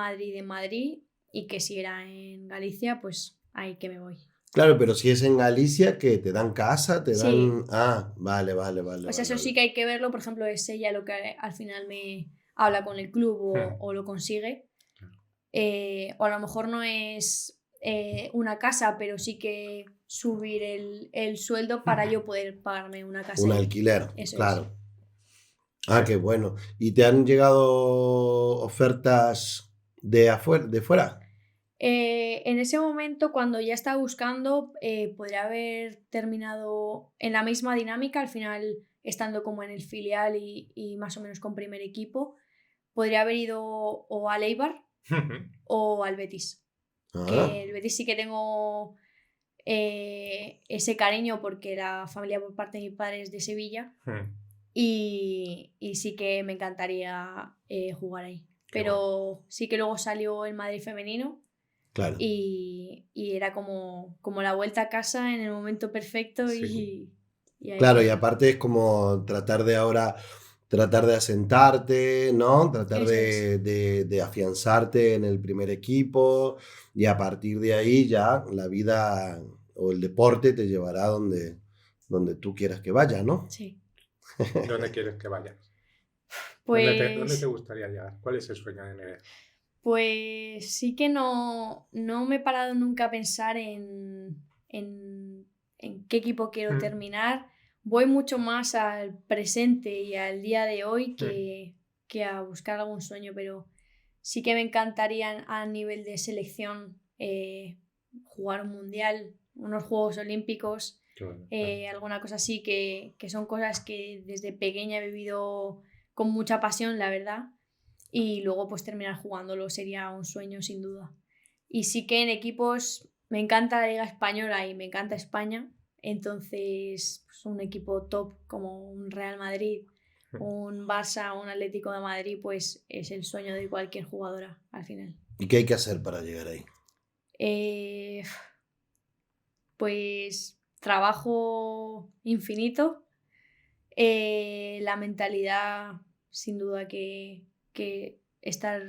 Madrid y que si era en Galicia, pues ahí que me voy. Claro, pero si es en Galicia, que te dan casa, te dan... Ah, vale. O sea, eso sí que hay que verlo, por ejemplo, es ella lo que al final me... habla con el club o lo consigue. O a lo mejor no es una casa, pero sí que subir el sueldo para yo poder pagarme una casa. Un alquiler, eso claro. Es. Ah, qué bueno. ¿Y te han llegado ofertas de fuera? En ese momento, cuando ya estaba buscando, podría haber terminado en la misma dinámica, al final estando como en el filial y más o menos con primer equipo. Podría haber ido o al Eibar o al Betis. Que el Betis sí que tengo ese cariño porque la familia por parte de mi padre es de Sevilla y sí que me encantaría jugar ahí. Pero sí que luego salió el Madrid femenino. Claro. Y era como la vuelta a casa en el momento perfecto. Sí. Claro, y aparte es como tratar de ahora tratar de asentarte, ¿no? Tratar Eso es. de afianzarte en el primer equipo y a partir de ahí ya la vida o el deporte te llevará donde tú quieras que vaya, ¿no? Sí. ¿Dónde quieres que vayas? ¿Dónde te Pues, gustaría llegar? ¿Cuál es el sueño de Nerea? pues sí que no me he parado nunca a pensar en qué equipo quiero Mm, terminar. Voy mucho más al presente y al día de hoy mm, que a buscar algún sueño, pero sí que me encantaría a nivel de selección jugar un mundial, unos Juegos Olímpicos, qué bueno, claro. alguna cosa así, que son cosas que desde pequeña he vivido con mucha pasión, la verdad, y luego pues terminar jugándolo sería un sueño sin duda. Y sí que en equipos me encanta la Liga Española y me encanta España, entonces pues, un equipo top como un Real Madrid, un Barça, un Atlético de Madrid, pues es el sueño de cualquier jugadora al final. ¿Y qué hay que hacer para llegar ahí? Eh, pues trabajo infinito, la mentalidad sin duda que estar,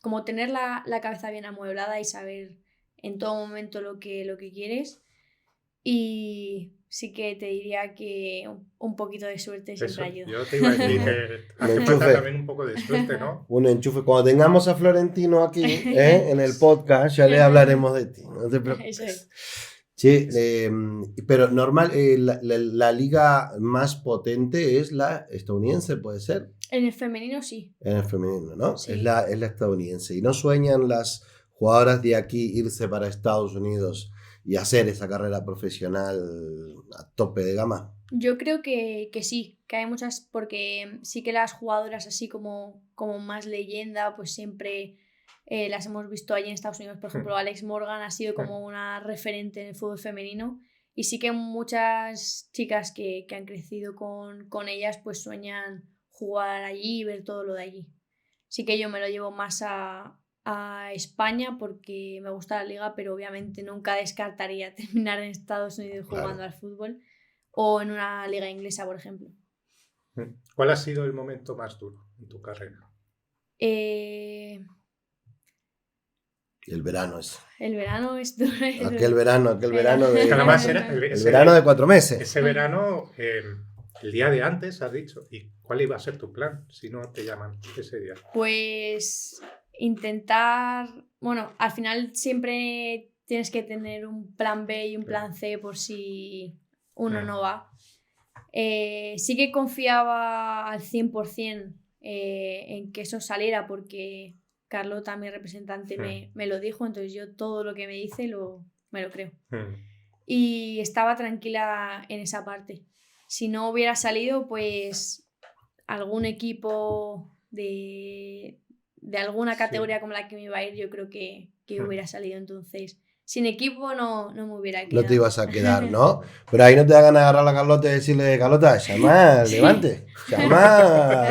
como tener la cabeza bien amueblada y saber en todo momento lo que quieres. Y sí que te diría que un poquito de suerte siempre Eso, ayuda. yo te iba a decir que Un hace falta enchufe. también un poco de suerte, ¿no? Un enchufe. Cuando tengamos a Florentino aquí, en el podcast, ya le hablaremos de ti. No te Eso preocupes. es. Sí, pero normal, la liga más potente es la estadounidense, puede ser, En el femenino sí, en el femenino, ¿no? sí. Es la estadounidense. ¿Y no sueñan las jugadoras de aquí irse para Estados Unidos y hacer esa carrera profesional a tope de gama? Yo creo que sí, que hay muchas, porque sí que las jugadoras así como más leyenda, pues siempre las hemos visto allí en Estados Unidos. Por ejemplo, Alex Morgan ha sido como una referente en el fútbol femenino y sí que muchas chicas que han crecido con ellas pues sueñan jugar allí y ver todo lo de allí. Sí que yo me lo llevo más a España porque me gusta la liga, pero obviamente nunca descartaría terminar en Estados Unidos jugando Claro. al fútbol o en una liga inglesa, por ejemplo. ¿Cuál ha sido el momento más duro en tu carrera? Eh, El verano es. el verano es duro. Aquel verano Es que además de. era El verano de 4 meses. ese verano, el día de antes, has dicho. ¿Y cuál iba a ser tu plan si no te llaman ese día? Pues intentar, bueno, al final siempre tienes que tener un plan B y un plan C por si uno no va. Sí que confiaba al 100% en que eso saliera porque Carlota, mi representante, me lo dijo, entonces yo todo lo que me dice me lo creo. Y estaba tranquila en esa parte. Si no hubiera salido, pues algún equipo de alguna categoría como la que me iba a ir, yo creo que hubiera salido. Entonces, sin equipo no me hubiera No te quedado. ibas a quedar, ¿no? Pero ahí no te hagan agarrar a la Carlota y decirle, Carlota, llama, Sí. levante, llama,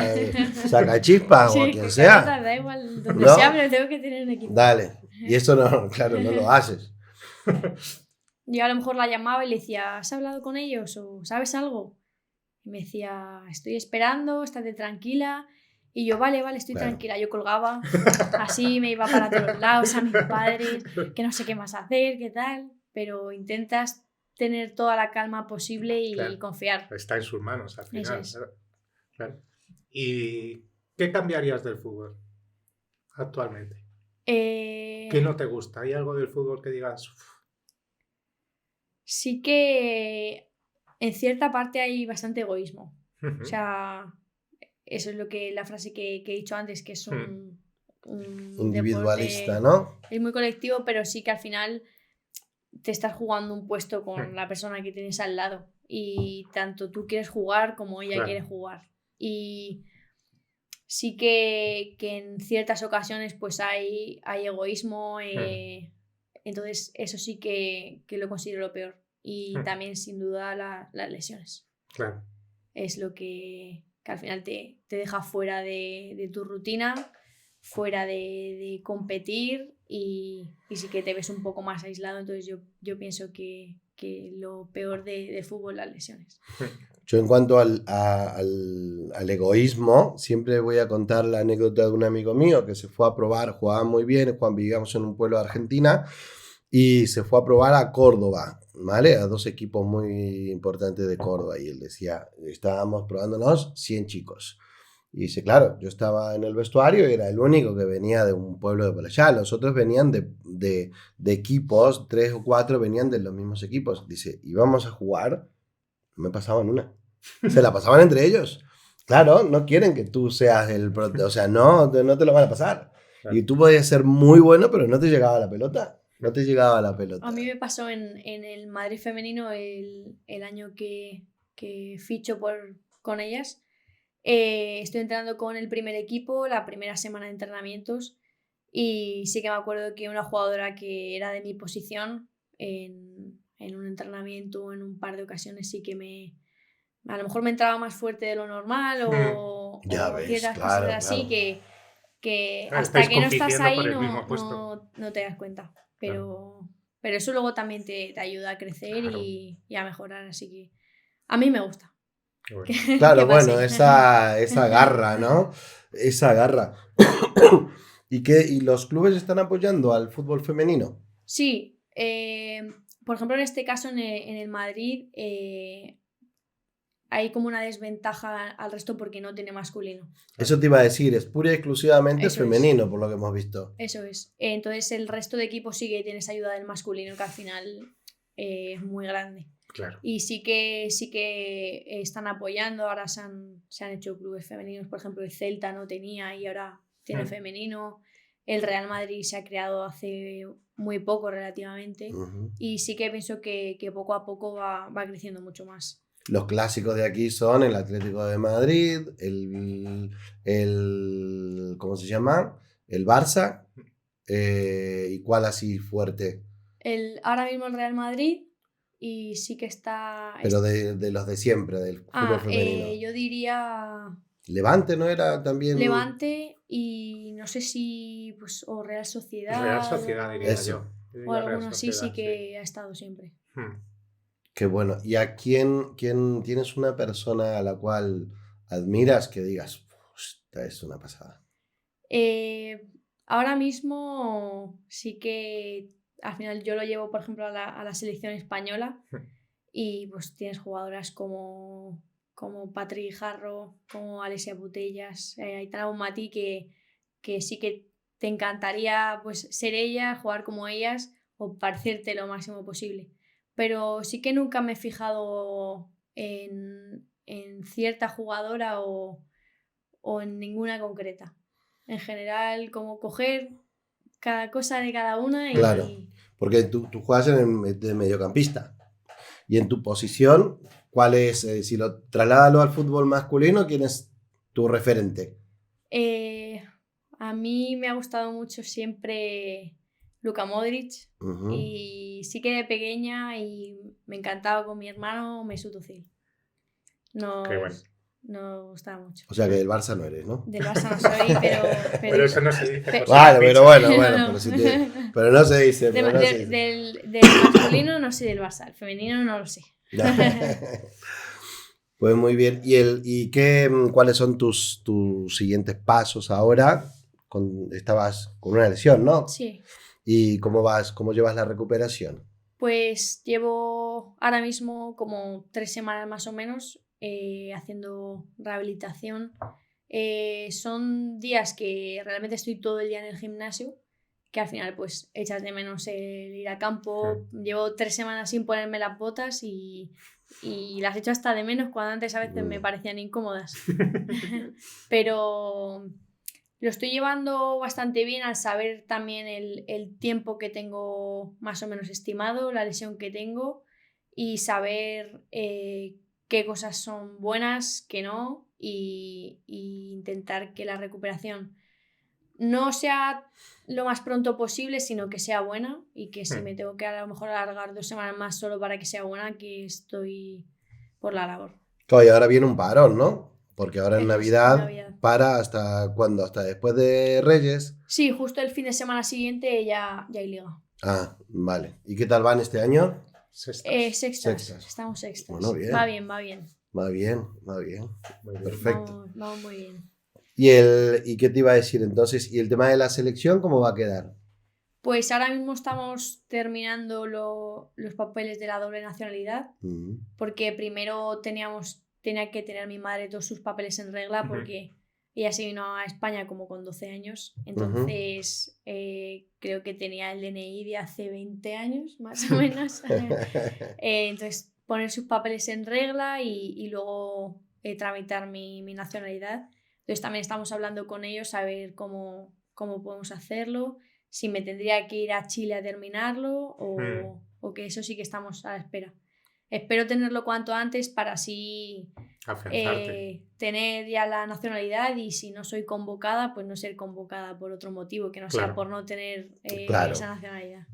saca chispas o a Sí, quien que sea. Carlota, da igual donde ¿No? sea, pero tengo que tener un equipo. Dale. Y eso no, claro, no lo haces. Yo a lo mejor la llamaba y le decía, ¿has hablado con ellos o sabes algo? Y me decía, estoy esperando, estate tranquila. Y yo, vale, estoy Claro. tranquila. Yo colgaba, así me iba para todos lados, a mis padres, que no sé qué más hacer, qué tal. Pero intentas tener toda la calma posible y Claro. confiar. Está en sus manos al Eso final. es. Claro. ¿Y qué cambiarías del fútbol actualmente? ¿Qué no te gusta? ¿Hay algo del fútbol que digas? "Uf"? Sí que en cierta parte hay bastante egoísmo. O sea, eso es la frase que he dicho antes, que es un Individualista, deporte, ¿no? es muy colectivo, pero sí que al final te estás jugando un puesto con la persona que tienes al lado y tanto tú quieres jugar como ella Claro. quiere jugar. Y sí que en ciertas ocasiones pues hay egoísmo, entonces eso sí que lo considero lo peor. Y también sin duda las lesiones. Claro. Es lo que al final te deja fuera de tu rutina, fuera de competir y sí que te ves un poco más aislado. Entonces yo pienso que que lo peor de fútbol, las lesiones. Yo en cuanto al egoísmo, siempre voy a contar la anécdota de un amigo mío que se fue a probar, jugaba muy bien, vivíamos en un pueblo de Argentina, y se fue a probar a Córdoba, ¿vale? A 2 equipos muy importantes de Córdoba, y él decía, estábamos probándonos 100 chicos. Y dice, claro, yo estaba en el vestuario y era el único que venía de un pueblo de por allá, los otros venían de equipos, 3 o 4 venían de los mismos equipos. Dice, íbamos a jugar, no me pasaban una. Se la pasaban entre ellos. Claro, no quieren que tú seas o sea, no te lo van a pasar. Claro. Y tú podías ser muy bueno, pero no te llegaba la pelota. No te llegaba la pelota. A mí me pasó en el Madrid femenino el año que ficho con ellas. Estoy entrenando con el primer equipo, la primera semana de entrenamientos, y sí que me acuerdo que una jugadora que era de mi posición en un entrenamiento, en un par de ocasiones, sí que a lo mejor me entraba más fuerte de lo normal o Ya ves, ciertas claro, cosas así claro. que Claro, hasta estáis que no estás compitiendo ahí por el mismo puesto. no te das cuenta. Pero eso luego también te ayuda a crecer Claro. y a mejorar, así que a mí me gusta. Qué bueno. Claro, que pase. bueno, esa garra, ¿no? Esa garra. ¿Y los clubes están apoyando al fútbol femenino? Sí, por ejemplo, en este caso en el Madrid hay como una desventaja al resto porque no tiene masculino. Eso te iba a decir, es pura y exclusivamente Eso es. femenino, por lo que hemos visto. Eso es. Entonces el resto de equipos sí que tienes ayuda del masculino, que al final es muy grande. Claro. Y sí que están apoyando, ahora se han hecho clubes femeninos, por ejemplo el Celta no tenía y ahora tiene femenino, el Real Madrid se ha creado hace muy poco relativamente, y sí que pienso que poco a poco va creciendo mucho más. Los clásicos de aquí son el Atlético de Madrid, ¿cómo se llama? El Barça, ¿y cuál así fuerte? Ahora mismo el Real Madrid, y sí que está... Pero de los de siempre, del fútbol femenino. Yo diría... Levante, ¿no era también? Levante y no sé si pues o Real Sociedad. Real Sociedad diría Eso. yo. O alguno así sí que ha estado siempre. Qué bueno. ¿Y a quién tienes una persona a la cual admiras que digas, esta es una pasada? Ahora mismo sí que al final yo lo llevo, por ejemplo, a la selección española, y pues tienes jugadoras como Patri Jarro, como Alessia Putellas, Aitana Bonmatí, que sí que te encantaría pues ser ella, jugar como ellas o parecerte lo máximo posible. Pero sí que nunca me he fijado en cierta jugadora o en ninguna concreta. En general, como coger cada cosa de cada una y... Claro, porque tú juegas de mediocampista. Y en tu posición, ¿cuál es? Si lo trasládalo al fútbol masculino, ¿quién es tu referente? A mí me ha gustado mucho siempre Luka Modric. Y sí que de pequeña y me encantaba con mi hermano Mesut Özil. Qué bueno. No gustaba mucho. O sea que del Barça no eres, ¿no? Del Barça no soy, pero eso no se dice. Vale, pero bueno, No. pero no se dice. Del masculino no soy del Barça, el femenino no lo sé. Pues muy bien. ¿Y cuáles son tus siguientes pasos ahora? Estabas con una lesión, ¿no? Sí. ¿Y cómo llevas la recuperación? Pues llevo ahora mismo como 3 semanas más o menos haciendo rehabilitación. Son días que realmente estoy todo el día en el gimnasio, que al final pues echas de menos el ir al campo. Llevo 3 semanas sin ponerme las botas y las echo hasta de menos, cuando antes a veces me parecían incómodas. Pero lo estoy llevando bastante bien al saber también el tiempo que tengo más o menos estimado, la lesión que tengo, y saber qué cosas son buenas, qué no, y intentar que la recuperación no sea lo más pronto posible, sino que sea buena, y que si me tengo que a lo mejor alargar 2 semanas más solo para que sea buena, que estoy por la labor. Claro, y ahora viene un parón, ¿no? Porque ahora en Navidad para ¿hasta cuándo? ¿Hasta después de Reyes? Sí, justo el fin de semana siguiente ya hay liga. Ah, vale. ¿Y qué tal van este año? Sextas. Sextas. Estamos sextas. Bueno, bien. Va bien, va bien. Va bien. Muy bien. Perfecto. Vamos muy bien. ¿Y qué te iba a decir entonces? ¿Y el tema de la selección cómo va a quedar? Pues ahora mismo estamos terminando los papeles de la doble nacionalidad, porque primero tenía que tener mi madre todos sus papeles en regla, porque ella se vino a España como con 12 años, entonces creo que tenía el DNI de hace 20 años, más o menos. Entonces poner sus papeles en regla y luego tramitar mi nacionalidad. Entonces también estamos hablando con ellos a ver cómo podemos hacerlo, si me tendría que ir a Chile a terminarlo o que eso sí que estamos a la espera. Espero tenerlo cuanto antes para así tener ya la nacionalidad, y si no soy convocada, pues no ser convocada por otro motivo, que no sea por no tener esa nacionalidad.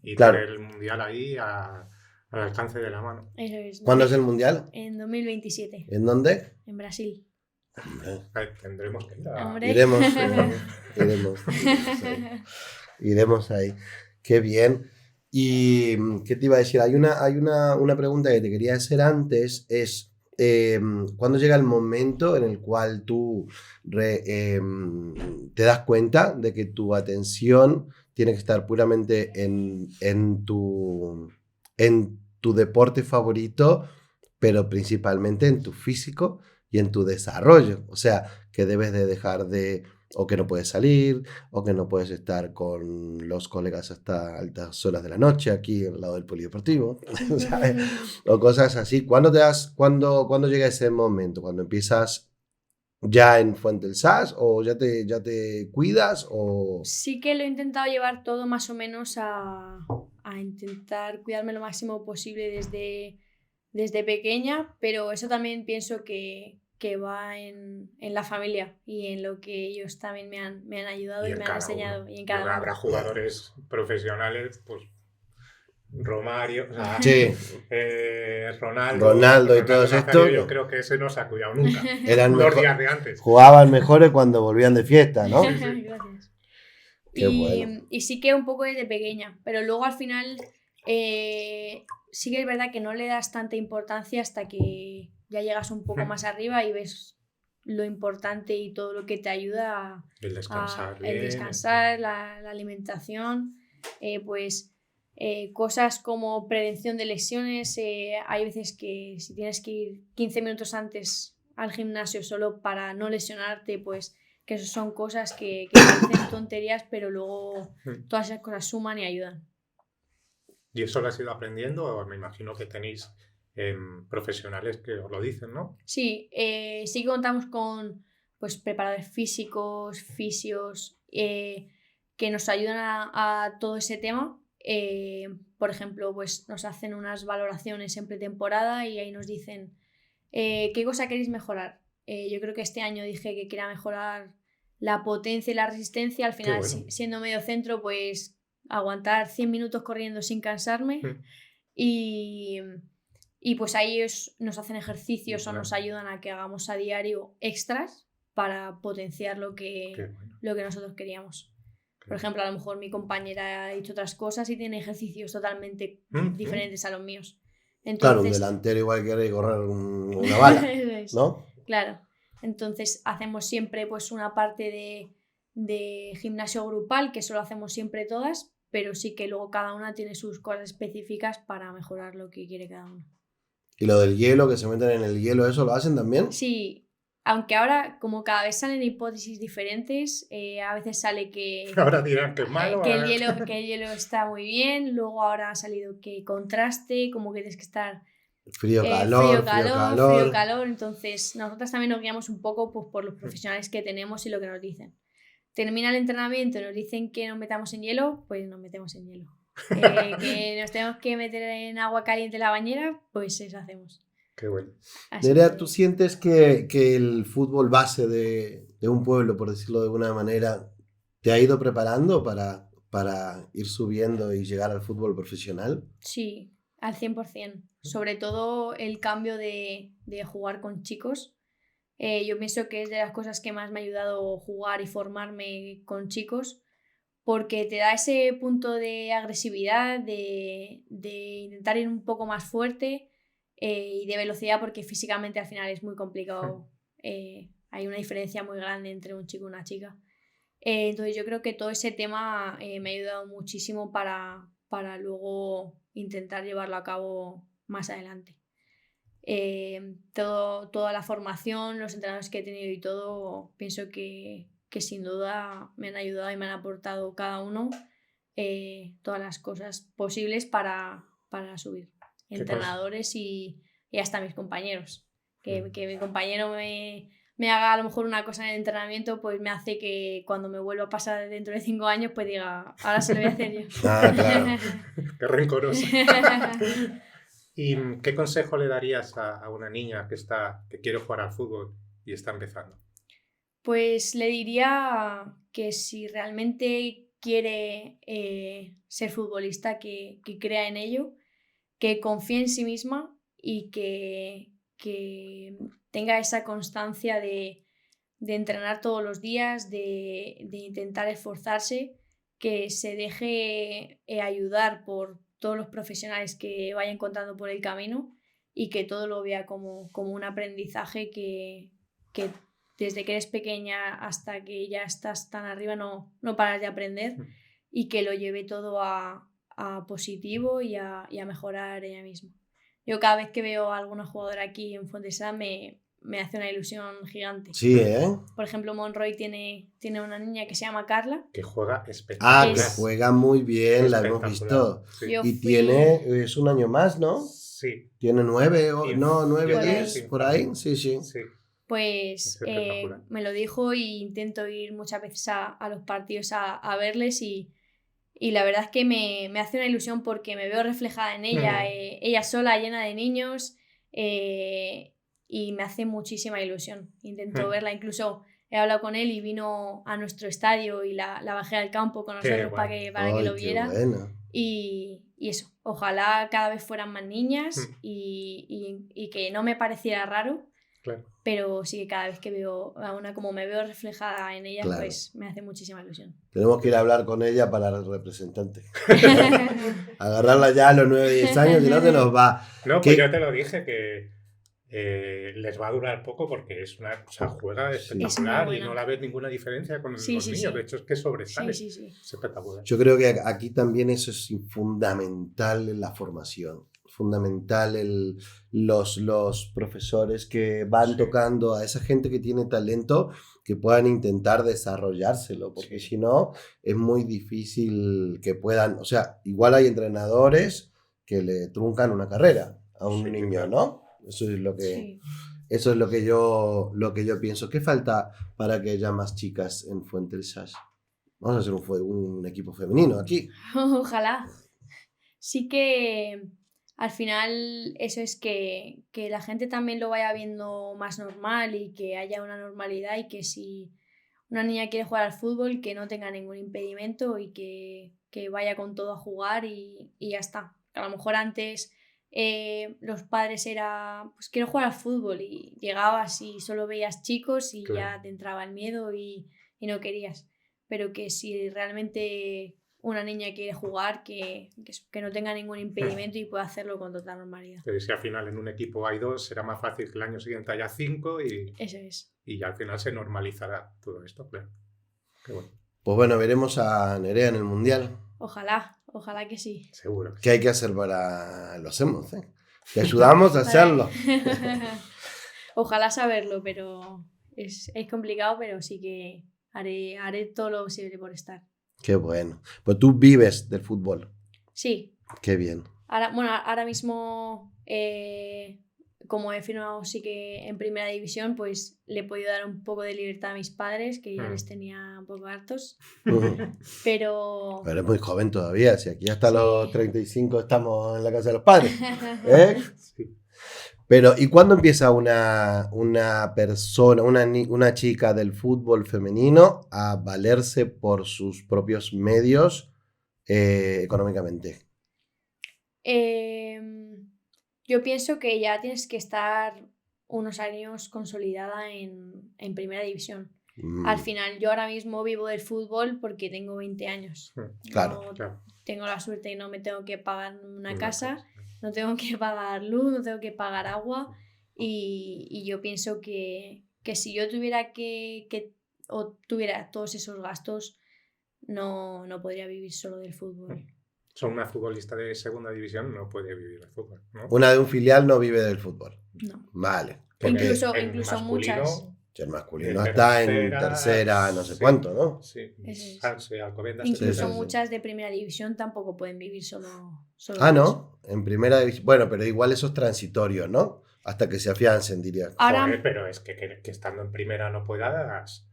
Y tener el mundial ahí al alcance de la mano. Eso es. ¿Cuándo es el mundial? En 2027. ¿En dónde? En Brasil. Tendremos que ir Iremos ahí. Qué bien. ¿Y qué te iba a decir? Hay una pregunta que te quería hacer antes, es ¿cuándo llega el momento en el cual tú te das cuenta de que tu atención tiene que estar puramente en tu deporte favorito, pero principalmente en tu físico y en tu desarrollo? O sea, que debes de dejar o que no puedes salir, o que no puedes estar con los colegas hasta altas horas de la noche aquí al lado del polideportivo, ¿sabes? O cosas así. ¿Cuándo llega ese momento? ¿Cuando empiezas ya en Fuente del SAS o ya te cuidas? O... Sí que lo he intentado llevar todo más o menos a intentar cuidarme lo máximo posible desde pequeña, pero eso también pienso que va en la familia y en lo que ellos también me han ayudado y me han enseñado. Y en cada uno. Habrá jugadores profesionales, pues Romario, Ronaldo y todos estos. Yo creo que ese no se ha cuidado nunca. Eran los días de antes. Jugaban mejores cuando volvían de fiesta, ¿no? Gracias. Y sí que un poco desde pequeña, pero luego al final sí que es verdad que no le das tanta importancia hasta que ya llegas un poco más arriba y ves lo importante y todo lo que te ayuda el descansar, la alimentación, cosas como prevención de lesiones. Hay veces que si tienes que ir 15 minutos antes al gimnasio solo para no lesionarte, pues que eso son cosas que parecen tonterías, pero luego todas esas cosas suman y ayudan. ¿Y eso lo has ido aprendiendo? Me imagino que tenéis profesionales que os lo dicen, ¿no? Sí, sí que contamos con preparadores físicos, fisios, que nos ayudan a todo ese tema. Por ejemplo, pues nos hacen unas valoraciones en pretemporada y ahí nos dicen qué cosa queréis mejorar. Yo creo que este año dije que quería mejorar la potencia y la resistencia. Al final, siendo medio centro, pues aguantar 100 minutos corriendo sin cansarme. Y pues ahí ellos nos hacen ejercicios o nos ayudan a que hagamos a diario extras para potenciar lo que nosotros queríamos. Por ejemplo, a lo mejor mi compañera ha hecho otras cosas y tiene ejercicios totalmente diferentes a los míos. Entonces, claro, un delantero igual quiere correr una bala, ¿no? Claro. Entonces hacemos siempre pues una parte de gimnasio grupal, que eso lo hacemos siempre todas, pero sí que luego cada una tiene sus cosas específicas para mejorar lo que quiere cada uno. ¿Y lo del hielo, que se meten en el hielo, eso lo hacen también? Sí, aunque ahora como cada vez salen hipótesis diferentes, a veces sale que... Ahora dirán que es malo. Que el hielo está muy bien, luego ahora ha salido que contraste, como que tienes que estar... Frío, calor. Entonces nosotras también nos guiamos un poco pues, por los profesionales que tenemos y lo que nos dicen. Termina el entrenamiento y nos dicen que nos metamos en hielo, pues nos metemos en hielo. Que nos tenemos que meter en agua caliente en la bañera, pues eso hacemos. Qué bueno. Nerea, ¿tú sientes que el fútbol base de un pueblo, por decirlo de alguna manera, te ha ido preparando para ir subiendo y llegar al fútbol profesional? Sí, al 100%. Sobre todo el cambio de jugar con chicos. Yo pienso que es de las cosas que más me ha ayudado jugar y formarme con chicos, porque te da ese punto de agresividad, de intentar ir un poco más fuerte y de velocidad, porque físicamente al final es muy complicado. Hay una diferencia muy grande entre un chico y una chica. Entonces yo creo que todo ese tema me ha ayudado muchísimo para luego intentar llevarlo a cabo más adelante. Toda la formación, los entrenadores que he tenido y todo, pienso que sin duda me han ayudado y me han aportado cada uno todas las cosas posibles para subir. Entrenadores y hasta mis compañeros. Que mi compañero me haga a lo mejor una cosa en el entrenamiento, pues me hace que cuando me vuelva a pasar dentro de 5 años, pues diga, ahora se lo voy a hacer yo. Ah, claro. Qué rencoroso. ¿Y qué consejo le darías a una niña que quiere jugar al fútbol y está empezando? Pues le diría que si realmente quiere ser futbolista, que crea en ello, que confíe en sí misma y que tenga esa constancia de entrenar todos los días, de intentar esforzarse, que se deje ayudar por todos los profesionales que vaya encontrando por el camino y que todo lo vea como un aprendizaje que desde que eres pequeña hasta que ya estás tan arriba no paras de aprender y que lo lleve todo a positivo y a mejorar ella misma. Yo cada vez que veo a alguna jugadora aquí en Fontesa me hace una ilusión gigante. Sí, ¿eh? Por ejemplo, Monroy tiene una niña que se llama Carla. Que juega espectacular. Ah, que juega muy bien, la hemos visto. Sí. Y es un año más, ¿no? Sí. Tiene 9, 9, 10, por ahí. Sí. Pues me lo dijo y intento ir muchas veces a los partidos a verles y la verdad es que me hace una ilusión porque me veo reflejada en ella, ella sola, llena de niños, y me hace muchísima ilusión. Intento verla, incluso he hablado con él y vino a nuestro estadio y la bajé al campo con nosotros para que lo viera. Bueno. Y eso, ojalá cada vez fueran más niñas y que no me pareciera raro. Claro. Pero sí que cada vez que veo a una como me veo reflejada en ella, pues me hace muchísima ilusión. Tenemos que ir a hablar con ella para el representante. Agarrarla ya a los 9, 10 años y no se nos va. No, pues yo te lo dije que les va a durar poco porque juega espectacular y no la ves ninguna diferencia con los niños. Sí. De hecho, es que sobresale. Sí. Es espectacular. Yo creo que aquí también eso es fundamental en la formación. Fundamental los profesores que van tocando a esa gente que tiene talento, que puedan intentar desarrollárselo, porque si no es muy difícil que puedan, o sea, igual hay entrenadores que le truncan una carrera a un niño, ¿no? Eso es lo que yo pienso. ¿Qué falta para que haya más chicas en Fuente del Sas? Vamos a hacer un equipo femenino aquí. Ojalá. Sí que al final eso es que la gente también lo vaya viendo más normal y que haya una normalidad y que si una niña quiere jugar al fútbol que no tenga ningún impedimento y que vaya con todo a jugar y ya está. A lo mejor antes los padres era pues quiero jugar al fútbol y llegabas y solo veías chicos y ya te entraba el miedo y no querías. Pero que si realmente una niña quiere jugar, que no tenga ningún impedimento y pueda hacerlo con total normalidad. Pero si al final en un equipo hay 2, será más fácil que el año siguiente haya 5 y... Eso es. Y ya al final se normalizará todo esto, claro. Qué bueno. Pues bueno, veremos a Nerea en el Mundial. Ojalá que sí. Seguro. ¿Qué hay que hacer para...? Lo hacemos, ¿eh? Te ayudamos a hacerlo. Ojalá saberlo, pero es complicado, pero sí que haré todo lo posible por estar. Qué bueno. Pues tú vives del fútbol. Sí. Qué bien. Ahora mismo, como he firmado sí que en primera división, pues le he podido dar un poco de libertad a mis padres, que ya les tenía un poco hartos. Pero es muy joven todavía. Si aquí hasta los 35 estamos en la casa de los padres. ¿Eh? Sí. Pero, ¿y cuándo empieza una persona, una chica del fútbol femenino a valerse por sus propios medios económicamente? Yo pienso que ya tienes que estar unos años consolidada en primera división. al final yo ahora mismo vivo del fútbol porque tengo 20 años. Claro. No Claro. tengo la suerte de no me tengo que pagar una Una casa, casa. no tengo que pagar luz, no tengo que pagar agua y yo pienso que si yo tuviera o tuviera todos esos gastos, no podría vivir solo del fútbol. Son una futbolista de segunda división, no puede vivir del fútbol, ¿no? Una de un filial no vive del fútbol. No. Vale. Porque Incluso el masculino, muchas. El masculino en está en tercera, no sé sí, cuánto, ¿no? Sí, Eso es. Sanse, Alcobendas, Sí, Incluso sí, sí. muchas de primera división tampoco pueden vivir solo Ah, de eso. ¿no? En primera división. Bueno, pero igual eso es transitorio, ¿no? Hasta que se afiancen, diría. Ahora, Joder, pero es que estando en primera no puedas.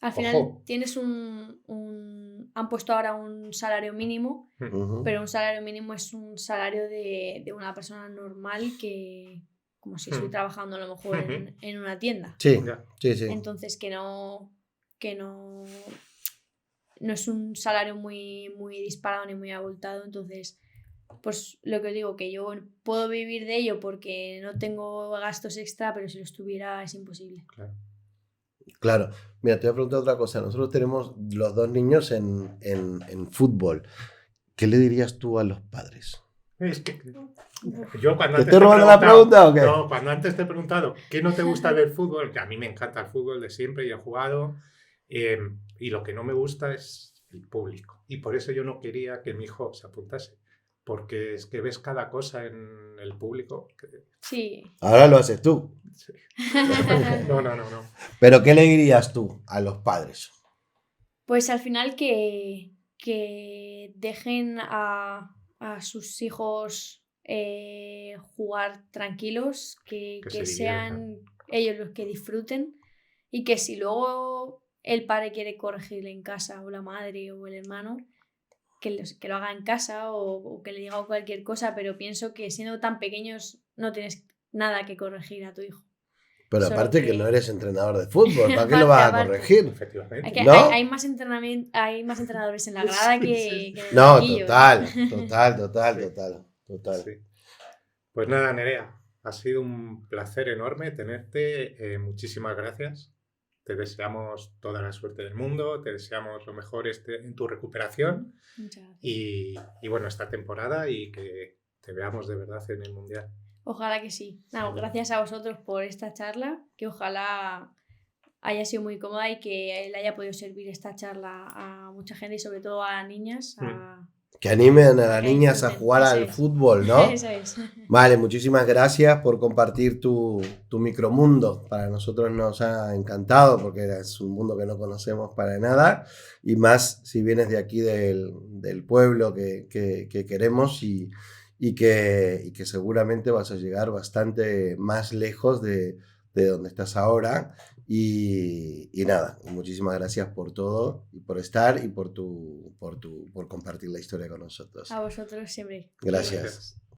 al final Ojo. tienes han puesto ahora un salario mínimo, Ujú. pero un salario mínimo es un salario de una persona normal que, como si estoy trabajando a lo mejor en una tienda. Sí, Ya. sí, sí. Entonces que no es un salario muy, muy disparado ni muy abultado. Entonces, pues lo que os digo, que yo puedo vivir de ello porque no tengo gastos extra, pero si lo estuviera es imposible. Claro. Claro. Mira, te voy a preguntar otra cosa. Nosotros tenemos los dos niños en fútbol. ¿Qué le dirías tú a los padres? Es que yo cuando ¿Te antes estoy robando la pregunta o qué? No, cuando antes te he preguntado ¿qué no te gusta del fútbol? Que a mí me encanta el fútbol de siempre y he jugado. Y lo que no me gusta es el público. Y por eso yo no quería que mi hijo se apuntase. Porque es que ves cada cosa en el público. Sí. Ahora lo haces tú. Sí. No. Pero ¿qué le dirías tú a los padres? Pues al final que dejen a sus hijos jugar tranquilos, que se sean ellos los que disfruten y que si luego el padre quiere corregirle en casa o la madre o el hermano, que lo haga en casa o que le diga cualquier cosa, pero pienso que siendo tan pequeños no tienes nada que corregir a tu hijo. Pero Solo aparte que no eres entrenador de fútbol, ¿para qué lo vas a Aparte. corregir? Efectivamente. ¿No? Hay más entrenadores en la grada que en el No, banquillo, total. Sí. Pues nada, Nerea, ha sido un placer enorme tenerte. Muchísimas gracias. Te deseamos toda la suerte del mundo, te deseamos lo mejor en tu recuperación Muchas gracias. y bueno, esta temporada y que te veamos de verdad en el Mundial. Ojalá que sí. No, gracias a vosotros por esta charla, que ojalá haya sido muy cómoda y que le haya podido servir esta charla a mucha gente y sobre todo a niñas. Que animen a las que niñas a disfruten. jugar Eso al es. fútbol, ¿no? Eso es. Vale, muchísimas gracias por compartir tu micromundo. Para nosotros nos ha encantado porque es un mundo que no conocemos para nada y más si vienes de aquí del pueblo que queremos y que seguramente vas a llegar bastante más lejos de donde estás ahora. Y nada, muchísimas gracias por todo y por estar y por compartir la historia con nosotros. A vosotros siempre. Gracias.